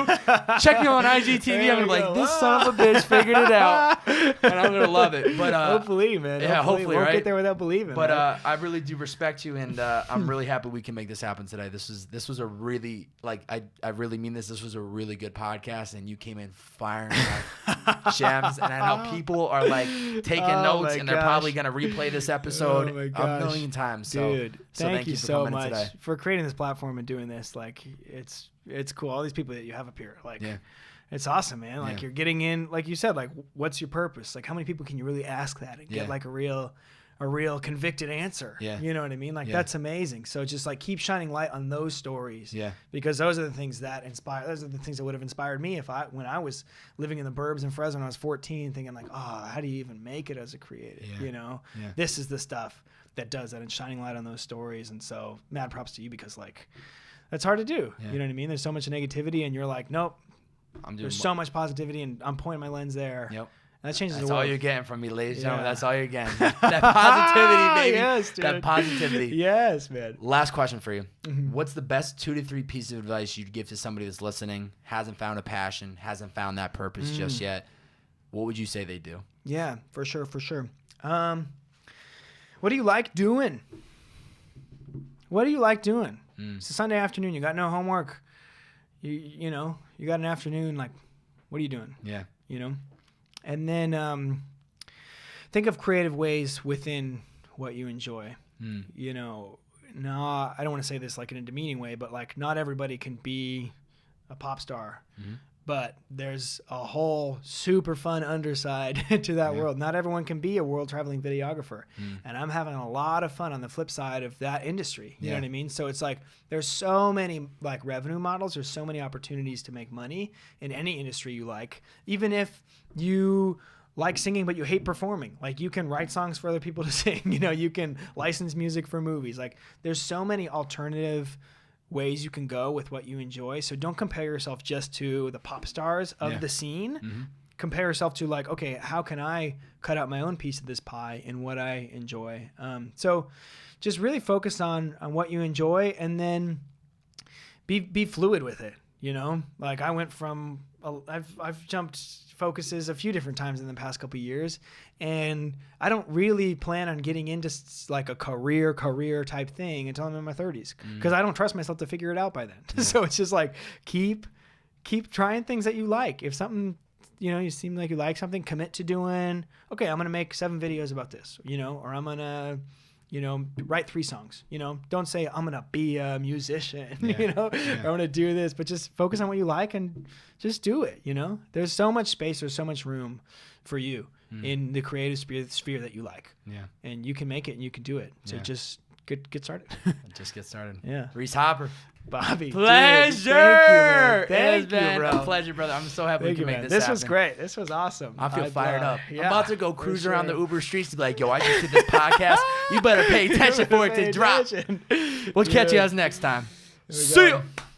Speaker 2: Check me on IGTV. I'm gonna be like, this son of a bitch figured it out, and I'm gonna love it. But
Speaker 1: hopefully, man.
Speaker 2: Yeah, hopefully,
Speaker 1: won't
Speaker 2: right?
Speaker 1: get there without believing.
Speaker 2: But
Speaker 1: right?
Speaker 2: I really do respect you, and I'm really happy we can make this happen today. This was a really I really mean this. This was a really good podcast, and you came in firing like gems. And I know people are like taking notes, and they're probably gonna replay this episode a million times. So,
Speaker 1: dude,
Speaker 2: thank you
Speaker 1: so
Speaker 2: for coming
Speaker 1: much
Speaker 2: in today.
Speaker 1: for creating this platform and doing this. Like, it's cool. All these people that you have up here, like, it's awesome, man. Like, you're getting in, like you said, like, what's your purpose? Like, how many people can you really ask that and get like a real convicted answer? You know what I mean? Like, that's amazing. So just like keep shining light on those stories. Because those are the things that inspire. Those are the things that would have inspired me when I was living in the burbs in Fresno when I was 14, thinking like, oh, how do you even make it as a creative? You know, this is the stuff that does that, and shining light on those stories. And so mad props to you, because like that's hard to do. You know what I mean? There's so much negativity, and you're like, nope. There's so much positivity, and I'm pointing my lens there. And that changes the world.
Speaker 2: That's all you're getting from me, ladies and gentlemen. That's all you're getting. That positivity, baby.
Speaker 1: Yes, dude.
Speaker 2: That positivity.
Speaker 1: Yes, man.
Speaker 2: Last question for you. What's the best 2 to 3 pieces of advice you'd give to somebody that's listening, hasn't found a passion, hasn't found that purpose just yet? What would you say they do?
Speaker 1: Yeah, for sure. What do you like doing? What do you like doing? It's a Sunday afternoon. You got no homework. You know, you got an afternoon. Like, what are you doing?
Speaker 2: Yeah.
Speaker 1: You know? And then think of creative ways within what you enjoy. You know, I don't want to say this like in a demeaning way, but like not everybody can be a pop star. But there's a whole super fun underside to that world. Not everyone can be a world traveling videographer. And I'm having a lot of fun on the flip side of that industry. You know what I mean? So it's like there's so many like revenue models. There's so many opportunities to make money in any industry you like. Even if you like singing but you hate performing, like you can write songs for other people to sing. You know, you can license music for movies. Like there's so many alternative ways you can go with what you enjoy. So don't compare yourself just to the pop stars of the scene. Compare yourself to like, okay, how can I cut out my own piece of this pie in what I enjoy? So just really focus on what you enjoy, and then be fluid with it. You know, like I went from I've jumped focuses a few different times in the past couple of years, and I don't really plan on getting into like a career type thing until I'm in my 30s, because I don't trust myself to figure it out by then. So it's just like keep trying things that you like. If something, you know, you seem like you like something, commit to doing, okay, I'm gonna make 7 videos about this, you know, or I'm gonna, you know, write 3 songs. You know, don't say I'm gonna be a musician, you know, or I'm gonna do this, but just focus on what you like and just do it. You know, there's so much space, there's so much room for you in the creative sphere that you like. Yeah, and you can make it and you can do it. So just get started.
Speaker 2: Just get started.
Speaker 1: Yeah,
Speaker 2: Reese Hopper.
Speaker 1: Bobby,
Speaker 2: pleasure.
Speaker 1: Thank you,
Speaker 2: bro.
Speaker 1: bro.
Speaker 2: A pleasure, brother. I'm so happy we can make this
Speaker 1: This
Speaker 2: happen.
Speaker 1: was great. This was awesome.
Speaker 2: I feel fired up.
Speaker 1: Yeah,
Speaker 2: I'm about to go cruise around the Uber streets to be like, yo, I just did this podcast. You better pay attention for it to drop. We'll catch you guys next time. See ya.